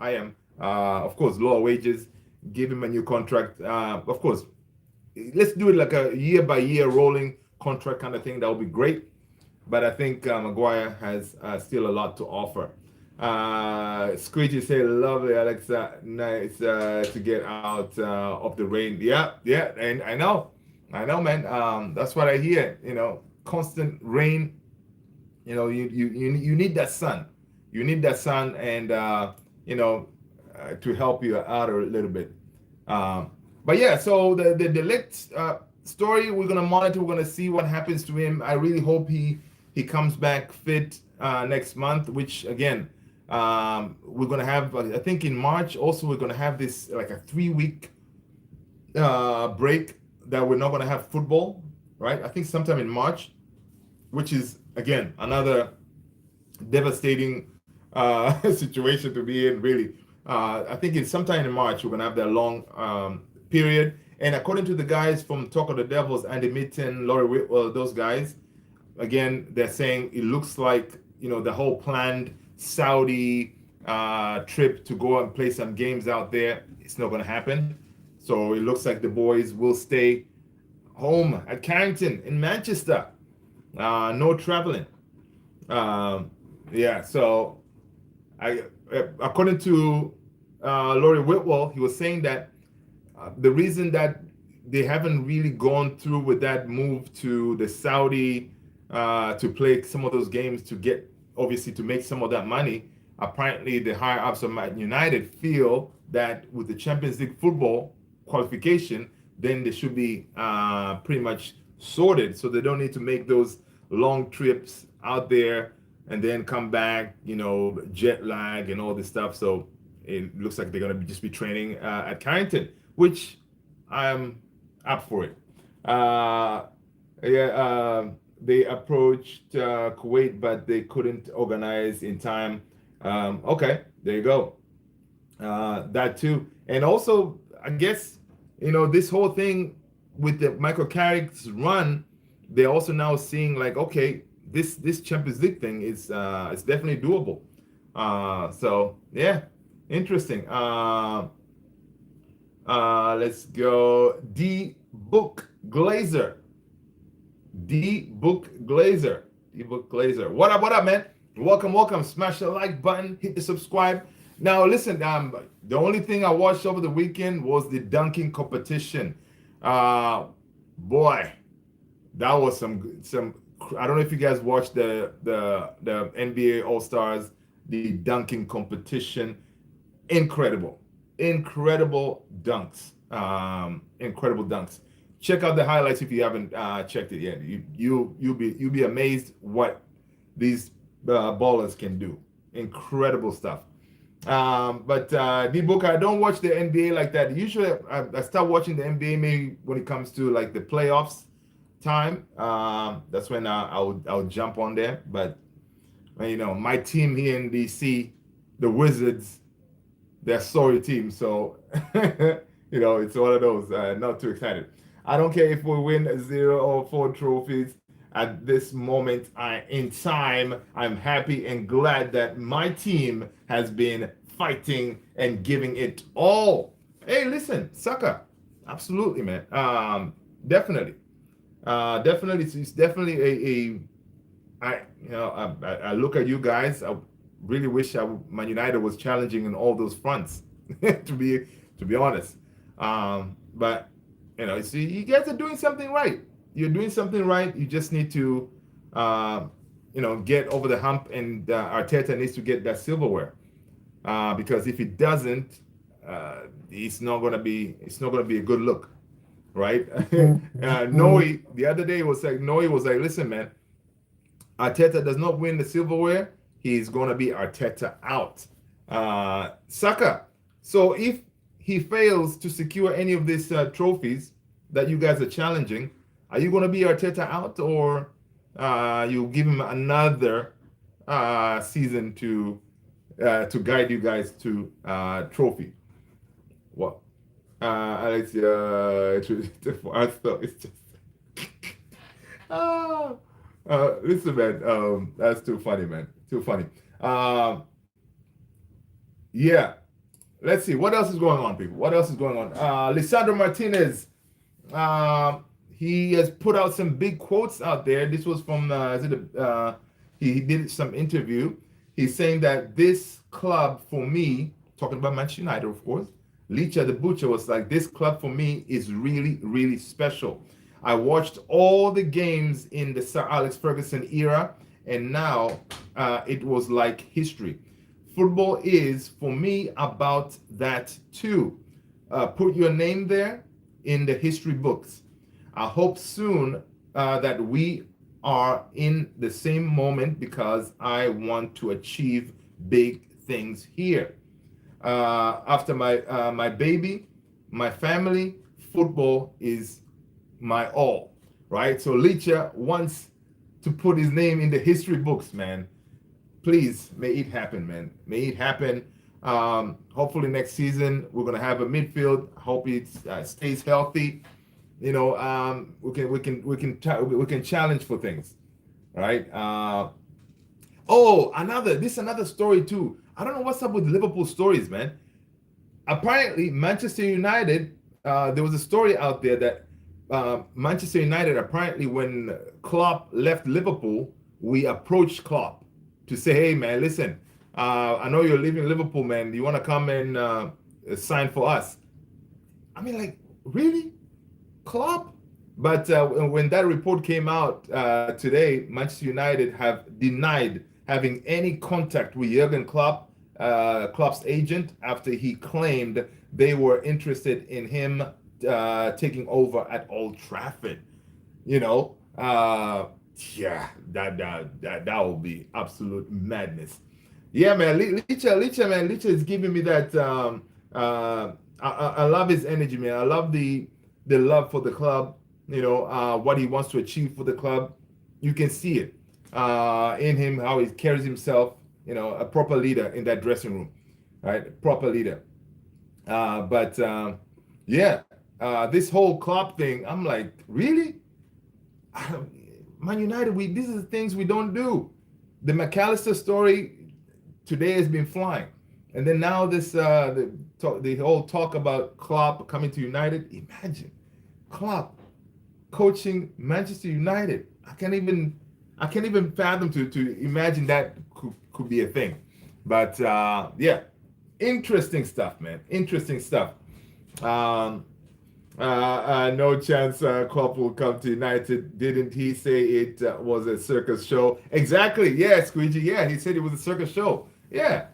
I am. Of course, lower wages, give him a new contract. Of course, let's do it like a year by year rolling contract kind of thing. That would be great. But I think Maguire has still a lot to offer. Squeegee say, lovely, Alexa. Nice to get out of the rain. Yeah, and I know, man. That's what I hear. Constant rain. You need that sun. You need that sun, and to help you out a little bit. But yeah, so the Ligt story, we're gonna monitor. We're gonna see what happens to him. I really hope he comes back fit next month. Which again, we're gonna have. I think in March also we're gonna have this like a 3-week break that we're not gonna have football. Right? I think sometime in March, which is again another devastating situation to be in. Really, I think it's sometime in March we're gonna have that long period. And according to the guys from Talk of the Devils, Andy Mitten, Laurie Whitwell, those guys, again, they're saying it looks like the whole planned Saudi trip to go and play some games out there, it's not going to happen. So it looks like the boys will stay home at Carrington in Manchester. No traveling. Yeah, so according to Laurie Whitwell, he was saying that the reason that they haven't really gone through with that move to the Saudi to play some of those games to get, obviously, to make some of that money, apparently the higher ups of Man United feel that with the Champions League football qualification, then they should be pretty much sorted, so they don't need to make those long trips out there and then come back, jet lag and all this stuff. So it looks like they're going to just be training at Carrington, which I'm up for it. They approached Kuwait, but they couldn't organize in time. Okay, there you go. That too. And also, I guess, this whole thing with the Michael Carrick's run, they're also now seeing like, okay, this Champions League thing is it's definitely doable. So yeah, interesting. Let's go. D-Book Glazer. D-Book Glazer. What up, man? Welcome. Smash the like button. Hit the subscribe. Now, listen, the only thing I watched over the weekend was the dunking competition. Boy, that was some. I don't know if you guys watched the NBA All-Stars, the dunking competition. Incredible dunks. Incredible dunks. Check out the highlights if you haven't checked it yet. You'll be amazed what these ballers can do. Incredible stuff. But D-Book, I don't watch the NBA like that. Usually I start watching the NBA maybe when it comes to like the playoffs time. That's when I'll jump on there. But my team here in DC, the Wizards, they're a sorry team. So it's one of those. Not too excited. I don't care if we win 0 or 4 trophies. at this moment in time, I'm happy and glad that my team has been fighting and giving it all. Hey, listen, Saka, absolutely, man. Definitely, definitely, it's definitely I look at you guys. I really wish Man United was challenging in all those fronts, to be honest. But see, you guys are doing something right. You're doing something right. You just need to, get over the hump, and Arteta needs to get that silverware. Because if he doesn't, it's not gonna be a good look, right? Noe the other day was like Noe was like, listen, man, Arteta does not win the silverware, he's going to be Arteta out. Saka, so if he fails to secure any of these trophies that you guys are challenging, are you going to be Arteta out, or you give him another season to guide you guys to trophy? What? Alex, for us, though, it's just. Ah. Listen, man, that's too funny, man. Too funny. Yeah. Let's see. What else is going on, people? What else is going on? Lisandro Martinez. He has put out some big quotes out there. This was from, he did some interview. He's saying that this club, for me, talking about Manchester United, of course, Ligt the Butcher was like, this club for me is really, really special. I watched all the games in the Sir Alex Ferguson era, and now it was like history. Football is, for me, about that too. Put your name there in the history books. I hope soon that we are in the same moment, because I want to achieve big things here. After my baby, my family, football is my all, right? So Licha wants to put his name in the history books, man. Please, may it happen, man. May it happen. Hopefully next season we're gonna have a midfield. Hope it stays healthy. We can challenge for things, right? Another story too. I don't know what's up with Liverpool stories, man. Apparently, Manchester United. There was a story out there that Manchester United, apparently, when Klopp left Liverpool, we approached Klopp to say, hey, man, listen, I know you're leaving Liverpool, man. Do you want to come and sign for us? I mean, like, really? Klopp? But when that report came out today, Manchester United have denied having any contact with Jurgen Klopp, Klopp's agent, after he claimed they were interested in him taking over at Old Trafford. That will be absolute madness. Yeah, man, Licha is giving me that. I love his energy, man. I love the love for the club. What he wants to achieve for the club. You can see it in him, how he carries himself. A proper leader in that dressing room, right? Proper leader. This whole Klopp thing, I'm like, really? Man United, these are the things we don't do. The McAllister story today has been flying, and then now this the whole talk about Klopp coming to United. Imagine Klopp coaching Manchester United. I can't even fathom to imagine that could be a thing. But interesting stuff, man. Interesting stuff. No chance Klopp will come to United. Didn't he say it was a circus show? Exactly. Yeah, Squeegee. Yeah, he said it was a circus show. Yeah.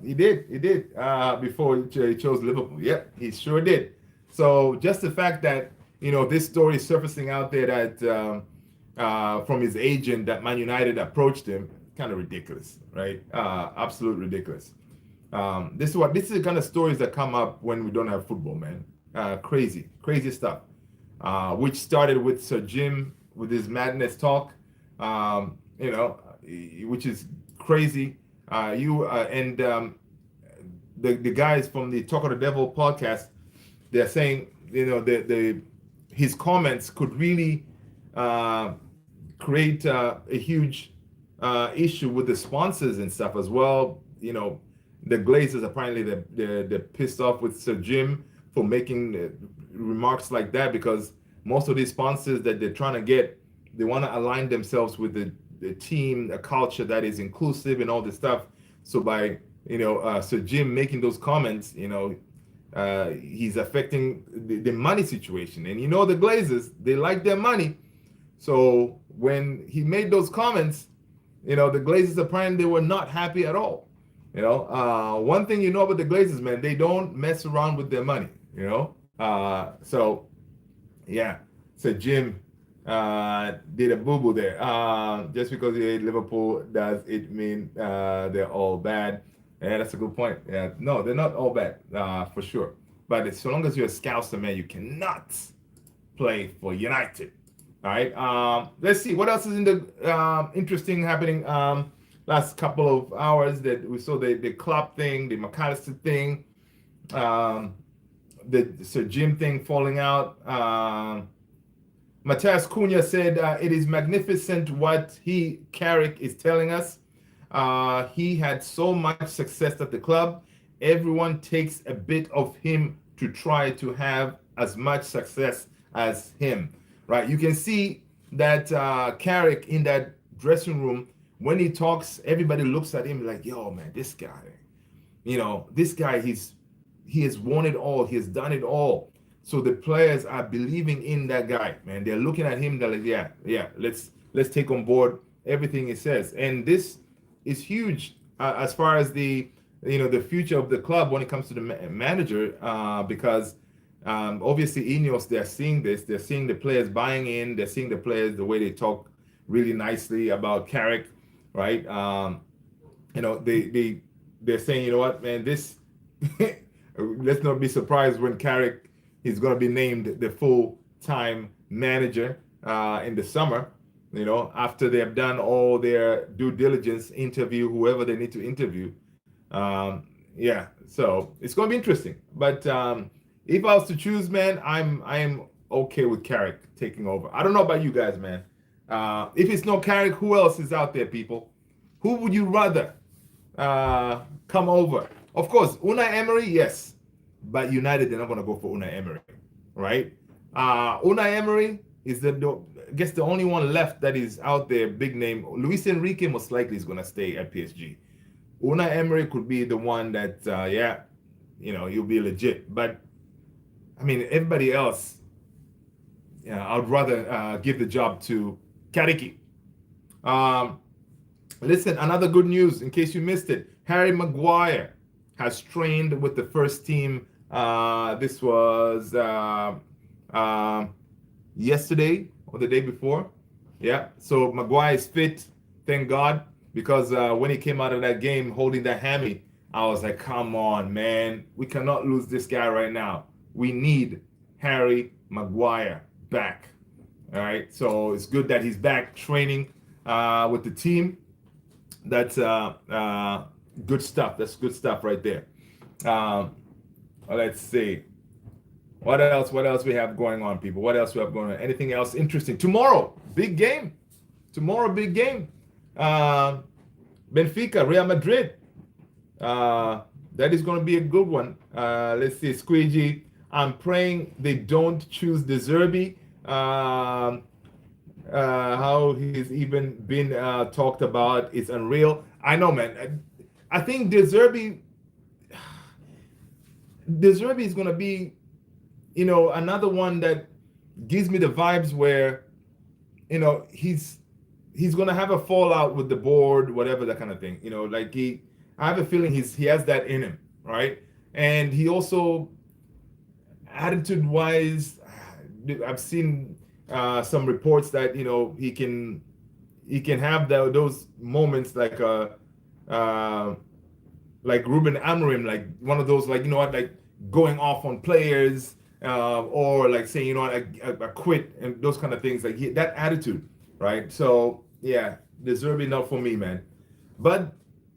He did. Before he chose Liverpool. Yeah, he sure did. So just the fact that this story is surfacing out there that from his agent that Man United approached him, kind of ridiculous, right? Absolute ridiculous. This is the kind of stories that come up when we don't have football, man. Crazy stuff. Which started with Sir Jim with his madness talk, which is crazy. The guys from the Talk of the Devil podcast, they're saying his comments could really create a huge issue with the sponsors and stuff as well. You know, the Glazers apparently they're pissed off with Sir Jim for making remarks like that, because most of these sponsors that they're trying to get, they want to align themselves with the team, a culture that is inclusive and all this stuff. So by Sir Jim making those comments, he's affecting the money situation. And the Glazers, they like their money. So when he made those comments, the Glazers apparently they were not happy at all. One thing about the Glazers, man, they don't mess around with their money. So yeah, so Jim did a boo-boo there. Just because you hate Liverpool, does it mean they're all bad? Yeah, that's a good point. Yeah, no, they're not all bad, for sure. But so long as you're a Scouser, man, you cannot play for United. All right. Let's see what else is in the interesting happening. Last couple of hours that we saw the Klopp thing, the McAllister thing, the Sir Jim thing falling out. Matthias Cunha said it is magnificent what Carrick is telling us. He had so much success at the club. Everyone takes a bit of him to try to have as much success as him. Right? You can see that Carrick in that dressing room, when he talks, everybody looks at him like, yo, man, this guy, this guy, he has won it all. He has done it all. So the players are believing in that guy, man. They're looking at him. They're like, yeah, let's take on board everything he says. And this is huge as far as the future of the club when it comes to the manager, because obviously Ineos, they're seeing this. They're seeing the players buying in. They're seeing the players, the way they talk really nicely about Carrick, right? They're saying, you know what, man, this let's not be surprised when Carrick is going to be named the full-time manager in the summer, after they have done all their due diligence, interview whoever they need to interview. Yeah, so it's going to be interesting. But if I was to choose, man, I am okay with Carrick taking over. I don't know about you guys, man. If it's no Carrick, who else is out there, people? Who would you rather come over? Of course, Unai Emery, yes. But United, they're not going to go for Unai Emery, right? Unai Emery is I guess the only one left that is out there, big name. Luis Enrique most likely is going to stay at PSG. Unai Emery could be the one that, he'll be legit. But, I mean, everybody else, I'd rather give the job to Kariki. Listen, another good news, in case you missed it. Harry Maguire has trained with the first team. This was yesterday or the day before. Yeah, so Maguire is fit, thank God, because when he came out of that game holding that hammy, I was like, come on, man. We cannot lose this guy right now. We need Harry Maguire back. All right, so it's good that he's back training with the team. That's good stuff. That's good stuff right there. Let's see. What else we have going on, people? What else we have going on? Anything else interesting? Tomorrow, big game. Benfica, Real Madrid. That is going to be a good one. Let's see. Squeegee, I'm praying they don't choose De Zerbi. How he's even been talked about is unreal. I know, man. I think De Zerbi is going to be, another one that gives me the vibes where, he's going to have a fallout with the board, whatever, that kind of thing. I have a feeling he has that in him, right? And he also, attitude-wise, I've seen some reports that he can have those moments like Ruben Amorim, like one of those, like, like going off on players, or like saying, I quit, and those kind of things, like that attitude, right? So yeah, De Zerbi not for me, man. But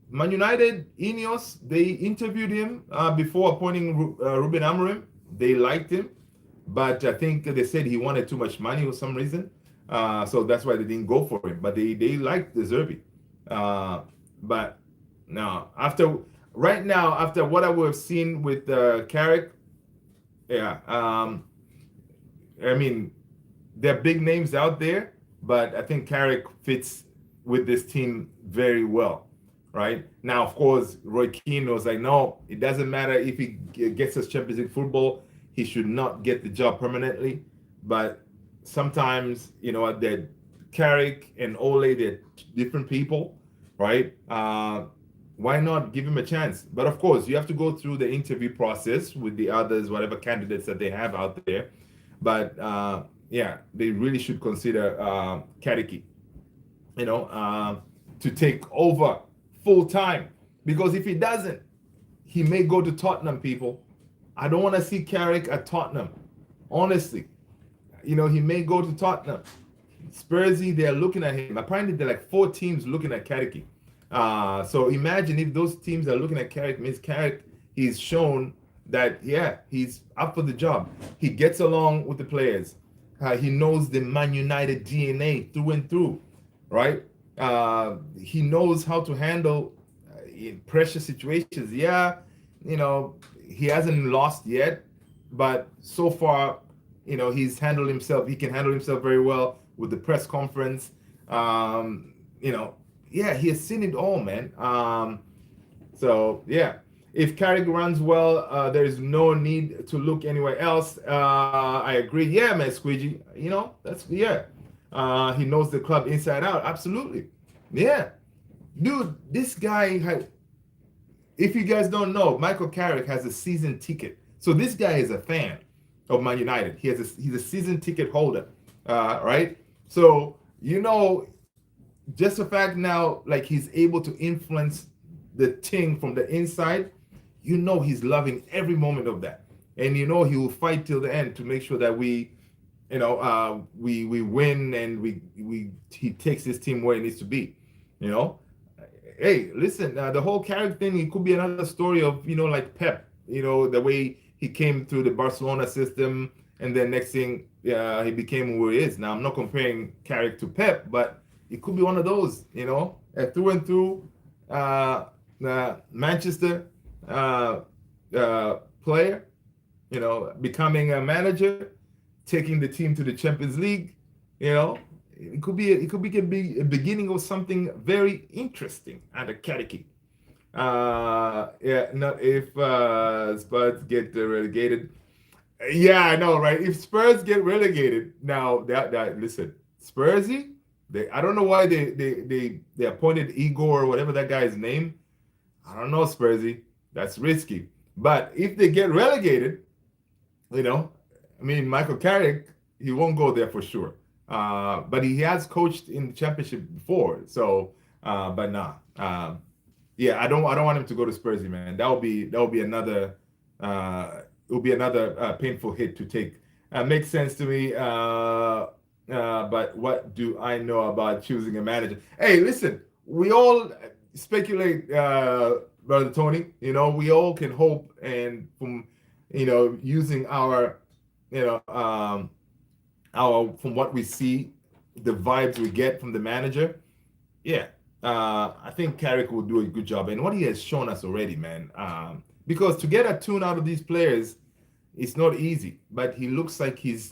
Man United, Ineos, they interviewed him before appointing Ruben Amorim. They liked him, but I think they said he wanted too much money for some reason. So that's why they didn't go for him. But they liked the Zerbi. But now right now after what I would have seen with Carrick, yeah, I mean there are big names out there, but I think Carrick fits with this team very well. Right now, of course, Roy Keane was like, no, it doesn't matter if he gets us Champions League football, he should not get the job permanently. But sometimes, that Carrick and Ole, they're different people, right? Why not give him a chance? But of course, you have to go through the interview process with the others, whatever candidates that they have out there. But yeah, they really should consider Kariki, to take over full time. Because if he doesn't, he may go to Tottenham, people. I don't want to see Carrick at Tottenham, honestly. He may go to Tottenham. Spursy, they're looking at him. Apparently, there are like 4 teams looking at Carrick. So imagine if those teams are looking at Carrick, means Carrick, he's shown that, yeah, he's up for the job. He gets along with the players. He knows the Man United DNA through and through, right? He knows how to handle in pressure situations. Yeah, he hasn't lost yet, but so far, he's handled himself. He can handle himself very well with the press conference. Yeah, he has seen it all, man. So yeah, if Carrick runs well, there is no need to look anywhere else. I agree. Yeah, man, Squeegee. That's yeah. He knows the club inside out. Absolutely. Yeah, dude. This guy. If you guys don't know, Michael Carrick has a season ticket. So this guy is a fan of Man United. He's a season ticket holder, right? So just the fact now, like he's able to influence the thing from the inside. He's loving every moment of that, and he will fight till the end to make sure that we win and he takes his team where it needs to be. Hey, listen, the whole Carrick thing, it could be another story of like Pep. The way he came through the Barcelona system, and then next thing, he became who he is. Now I'm not comparing Carrick to Pep, but it could be one of those. Through and through, Manchester player, becoming a manager, taking the team to the Champions League. It could be a beginning of something very interesting at a Kariki. Yeah, not if Spurs get relegated. Yeah, I know, right? If Spurs get relegated, now that listen, Spursy, I don't know why they appointed Igor or whatever that guy's name. I don't know, Spursy. That's risky. But if they get relegated, Michael Carrick, he won't go there for sure. But he has coached in the championship before, so but nah. Yeah, I don't want him to go to Spursy, man. That will be another painful hit to take. Makes sense to me. But what do I know about choosing a manager? Hey, listen, we all speculate, Brother Tony. We all can hope, and from using our from what we see, the vibes we get from the manager, yeah, I think Carrick will do a good job, and what he has shown us already, man. Because to get a tune out of these players, it's not easy. But he looks like the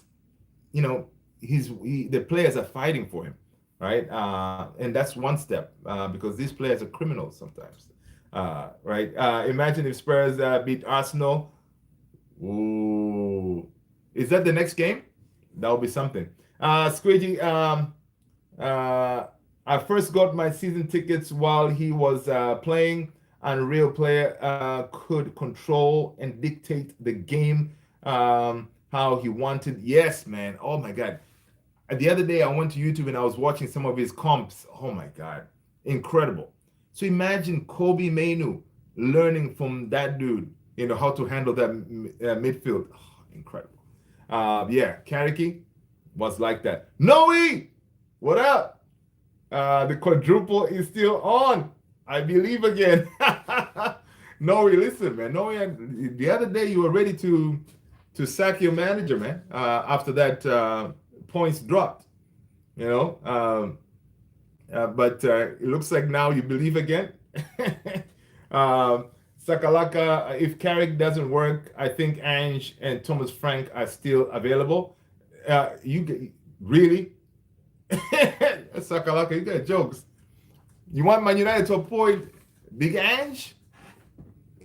players are fighting for him, right? And that's one step, because these players are criminals sometimes, right? Imagine if Spurs beat Arsenal. Ooh, is that the next game? That would be something. Squidgy, I first got my season tickets while he was playing, and a real player could control and dictate the game how he wanted. Yes, man. Oh my God. The other day I went to YouTube and I was watching some of his comps. Oh my God. Incredible. So imagine Kobe Mainu learning from that dude, how to handle that midfield. Oh, incredible. Yeah, Kariki was like that. Noe, what up? The quadruple is still on. I believe again. Noe, listen, man. Noe, the other day you were ready to sack your manager, man. After that points dropped. you know. But it looks like now you believe again. um, Sakalaka, if Carrick doesn't work, I think Ange and Thomas Frank are still available. Really? Sakalaka, you got jokes. You want Man United to appoint Big Ange?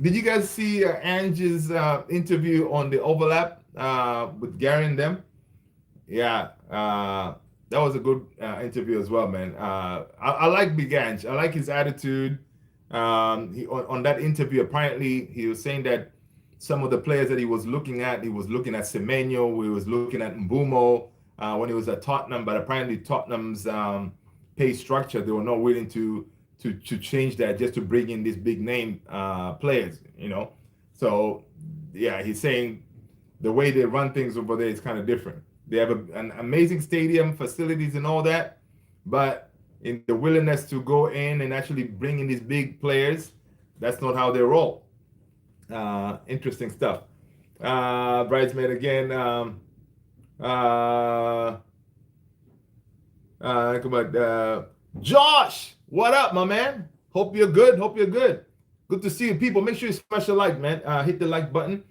Did you guys see Ange's interview on the overlap with Gary and them? Yeah, that was a good interview as well, man. I like Big Ange. I like his attitude. On that interview, apparently he was saying that some of the players that he was looking at Semenyo, he was looking at Mbumo when he was at Tottenham, but apparently Tottenham's pay structure, they were not willing to change that just to bring in these big name players, you know. So yeah, he's saying the way they run things over there is kind of different. They have an amazing stadium, facilities, and all that, but in the willingness to go in and actually bring in these big players, that's not how they roll. Interesting stuff. Bridesmaid again. Come on, Josh, what up, my man? Hope you're good. Hope you're good. Good to see you, people. Make sure you smash the like, man. Hit the like button.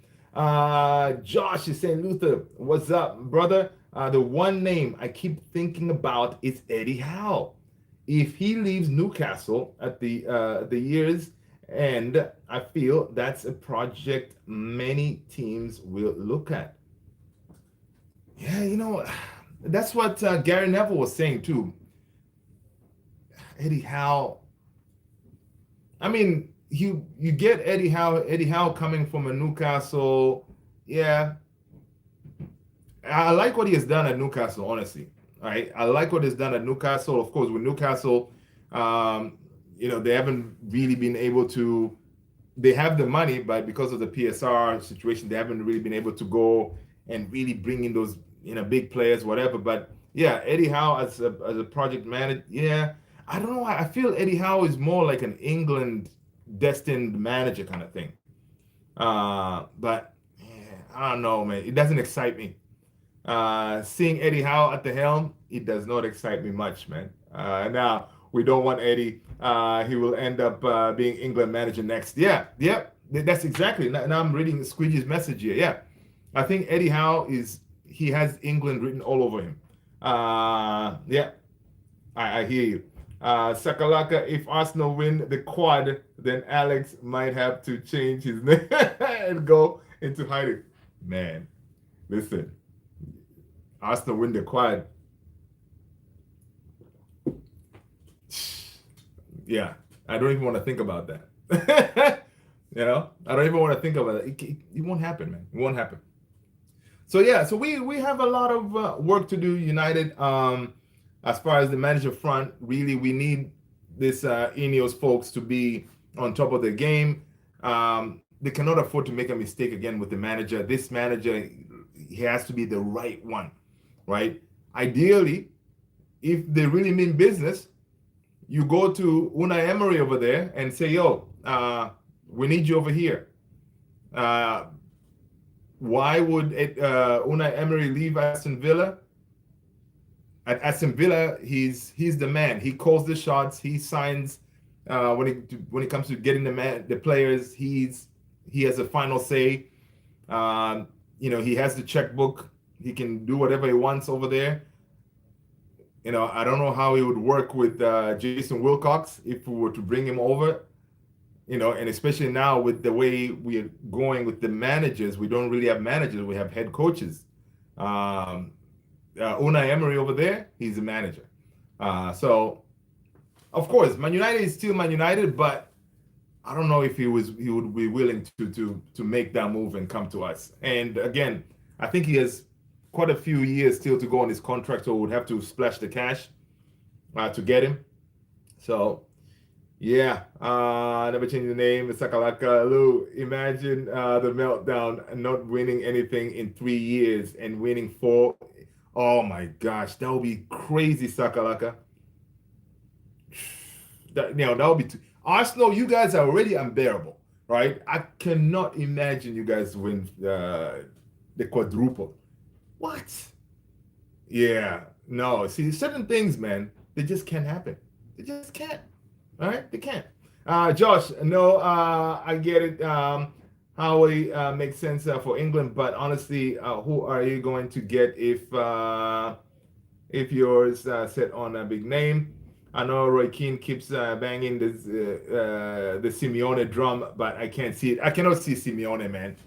Josh is saying, Luther, what's up, brother? The one name I keep thinking about is Eddie Howe. If he leaves Newcastle at the year's end, I feel that's a project many teams will look at. Yeah, you know, that's what Gary Neville was saying too. Eddie Howe. I mean, you get Eddie Howe coming from a Newcastle. Yeah, I like what he has done at Newcastle, honestly. Right, I like what he's done at Newcastle. Of course, with Newcastle, they haven't really been able to. They have the money, but because of the PSR situation, they haven't really been able to go and really bring in those big players, whatever. But yeah, Eddie Howe as a project manager, yeah, I don't know. I feel Eddie Howe is more like an England destined manager kind of thing. But yeah, I don't know, man. It doesn't excite me. Seeing Eddie Howe at the helm, it does not excite me much, man. Now we don't want Eddie. He will end up being England manager next. Yeah, yep. That's exactly. Now I'm reading Squeegee's message here. Yeah, I think Eddie Howe he has England written all over him. Yeah, I hear you. Sakalaka, if Arsenal win the quad, then Alex might have to change his name and go into hiding. Man, listen. Arsenal win the quad. Yeah, I don't even want to think about that. I don't even want to think about it. It won't happen, man. It won't happen. So yeah, so we have a lot of work to do, United. As far as the manager front, really, we need this Ineos folks to be on top of the game. They cannot afford to make a mistake again with the manager. This manager, he has to be the right one, right? Ideally, if they really mean business, you go to Unai Emery over there and say, yo, we need you over here. Why would Unai Emery leave Aston Villa? At Aston Villa, he's the man. He calls the shots. He signs when it comes to getting the players. He has a final say. He has the checkbook. He can do whatever he wants over there. I don't know how he would work with Jason Wilcox if we were to bring him over. And especially now with the way we are going with the managers, we don't really have managers. We have head coaches. Unai Emery over there, he's a manager. So, of course, Man United is still Man United, but I don't know if he would be willing to make that move and come to us. And again, I think he has quite a few years still to go on his contract, so would have to splash the cash to get him. So, yeah, never change the name. Sakalaka Lou. Imagine the meltdown, not winning anything in 3 years and winning 4. Oh my gosh, that would be crazy, Sakalaka. That would be Arsenal. You guys are already unbearable, right? I cannot imagine you guys win the quadruple. What? Yeah, No, see, certain things, man, they just can't happen. They just can't. All right, they can't. Josh, no, I get it. Howie makes sense for England, but honestly, who are you going to get if yours set on a big name? I know Roy Keane keeps banging the Simeone drum, but I can't see it. I cannot see Simeone, man.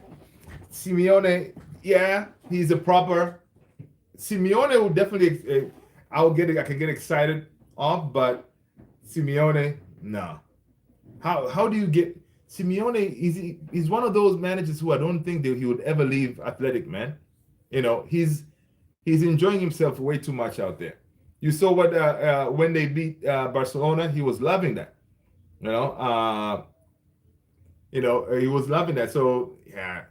Simeone, yeah, he's a proper Simeone will definitely. I'll get it. I can get excited off, but Simeone, no. How do you get Simeone? He's one of those managers who I don't think that he would ever leave Athletic, man. You know, he's enjoying himself way too much out there. You saw what when they beat Barcelona, he was loving that. You know, he was loving that. So yeah,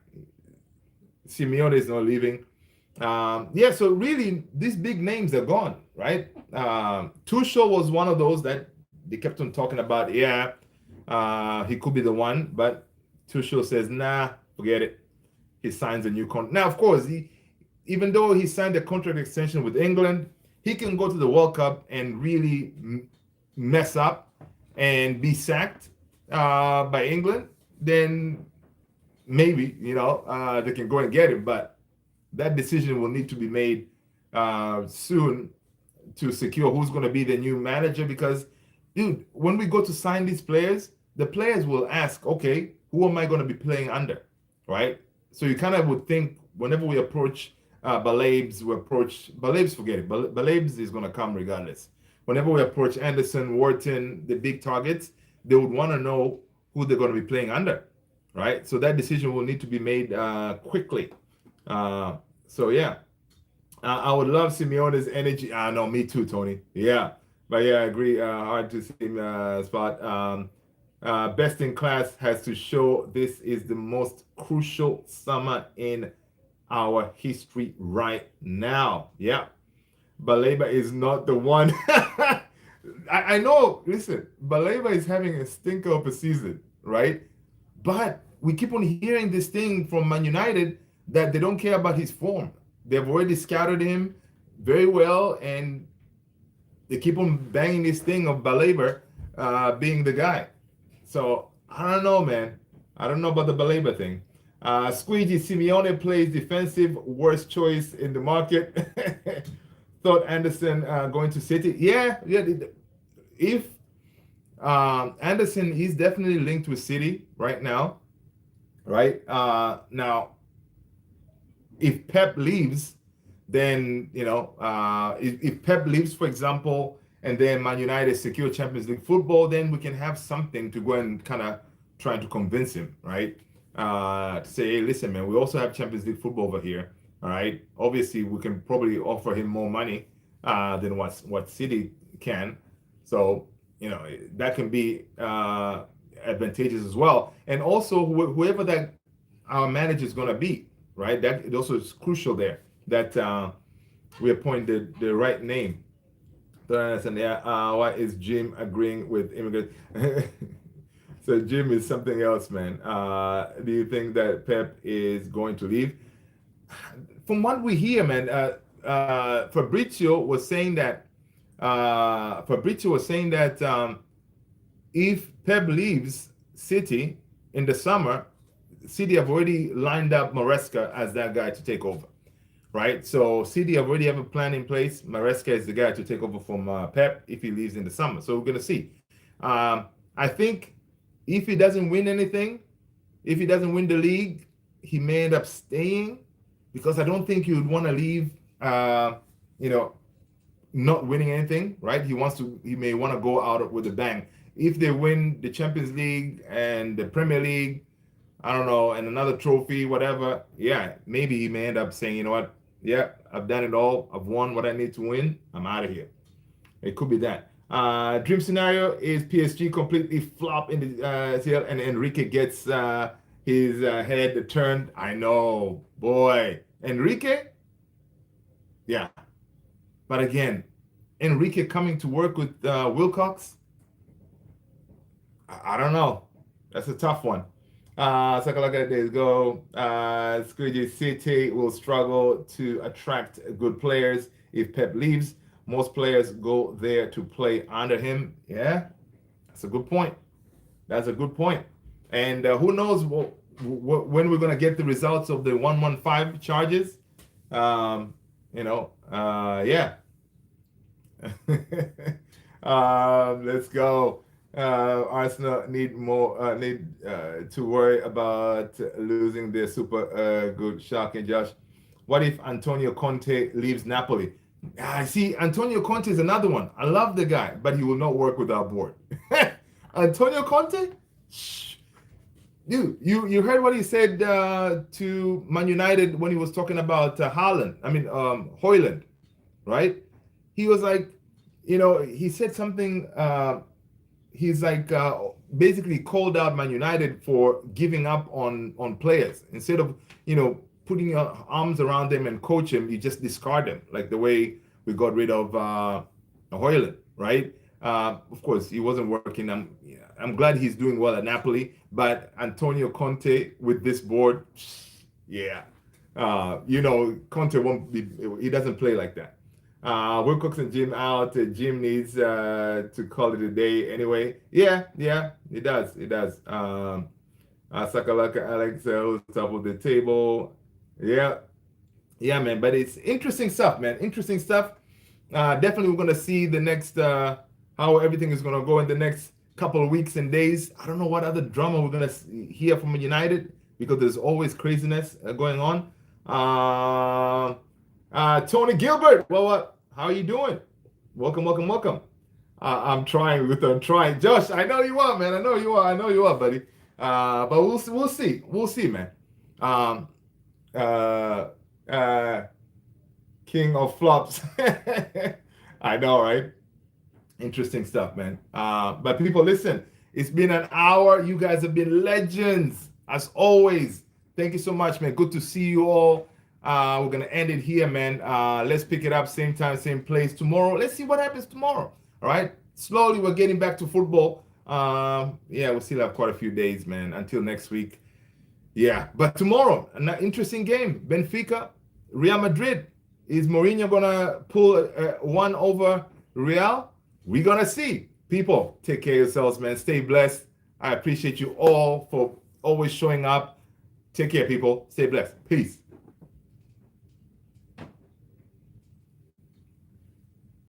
Simeone is not leaving. Yeah, so really, these big names are gone, right? Tuchel was one of those that they kept on talking about. Yeah, he could be the one, but Tuchel says, nah, forget it. He signs a new contract. Now, of course, even though he signed a contract extension with England, he can go to the World Cup and really mess up and be sacked by England. Then maybe, they can go and get him, but that decision will need to be made soon to secure who's going to be the new manager. Because, dude, when we go to sign these players, the players will ask, okay, who am I going to be playing under, right? So you kind of would think whenever we approach Balabes, forget it. Balabes is going to come regardless. Whenever we approach Anderson, Wharton, the big targets, they would want to know who they're going to be playing under, right? So that decision will need to be made quickly. So yeah, I would love Simeone's energy. No, me too, Tony. Yeah, but yeah, I agree. Hard to see him spot. Best in class has to show this is the most crucial summer in our history right now. Yeah, Baleba is not the one. I know. Listen, Baleba is having a stinker of a season, right? But we keep on hearing this thing from Man United that they don't care about his form. They've already scouted him very well, and they keep on banging this thing of Baleba being the guy. So I don't know, man. I don't know about the Baleba thing. Squeegee, Simeone plays defensive, worst choice in the market. Thought Anderson going to City. Yeah. If Anderson is definitely linked with City right now, right? Now, if Pep leaves, then if Pep leaves, for example, and then Man United secure Champions League football, then we can have something to go and kind of try to convince him, right? To say, hey, listen, man, we also have Champions League football over here, all right? Obviously, we can probably offer him more money than what City can, so that can be advantageous as well. And also, whoever that our manager is going to be, right? That it also is crucial there that we appoint the right name. And yeah, why is Jim agreeing with immigrants? So Jim is something else, man. Do you think that Pep is going to leave? From what we hear, man, Fabrizio was saying that if Pep leaves City in the summer, City have already lined up Maresca as that guy to take over, right? So City already have a plan in place. Maresca is the guy to take over from Pep if he leaves in the summer. So we're gonna see. I think if he doesn't win anything, if he doesn't win the league, he may end up staying, because I don't think he would want to leave. Not winning anything, right? He may want to go out with a bang. If they win the Champions League and the Premier League, I don't know, and another trophy, whatever, yeah, maybe he may end up saying, you know what, yeah, I've done it all. I've won what I need to win. I'm out of here. It could be that. Dream scenario is PSG completely flop in the CL and Enrique gets his head turned. I know, boy. Enrique? Yeah. But again, Enrique coming to work with Wilcox? I don't know. That's a tough one. Sakalaka days go. Squidgy City will struggle to attract good players. if Pep leaves, most players go there to play under him. Yeah, that's a good point. That's a good point. And who knows when we're going to get the results of the 115 charges? You know, yeah. Let's go. Arsenal need to worry about losing their super good shocking Josh. What if Antonio Conte leaves Napoli? I see Antonio Conte is another one. I love the guy, but he will not work with our board. Antonio Conte? Shh. You heard what he said to Man United when he was talking about Haaland. I mean Hoyland, right? He was like, he said something. He's like basically called out Man United for giving up on players instead of putting your arms around them and coach him. You just discard them, like the way we got rid of Hoyland, right? Of course, he wasn't working. I'm glad he's doing well at Napoli, but Antonio Conte with this board, yeah, Conte won't be. He doesn't play like that. Wilcox and Jim out. Jim needs to call it a day anyway. Yeah, it does. Sakalaka Alex who's top of the table. Yeah, man. But it's interesting stuff, man. Interesting stuff. Definitely, we're gonna see the next how everything is gonna go in the next couple of weeks and days. I don't know what other drama we're gonna hear from United because there's always craziness going on. Tony Gilbert, well, what? How are you doing? Welcome. I'm trying. Josh, I know you are, man. I know you are, buddy. But we'll see, man. King of flops. I know, right? Interesting stuff, man. But people, listen. It's been an hour. You guys have been legends as always. Thank you so much, man. Good to see you all. We're gonna end it here, man. Let's pick it up same time, same place tomorrow. Let's see what happens tomorrow. All right. Slowly we're getting back to football. Yeah, we still have quite a few days, man, until next week. Yeah, but tomorrow, an interesting game. Benfica, Real Madrid. Is Mourinho gonna pull one over Real? We're gonna see. People, take care of yourselves, man. Stay blessed. I appreciate you all for always showing up. Take care, people. Stay blessed. Peace.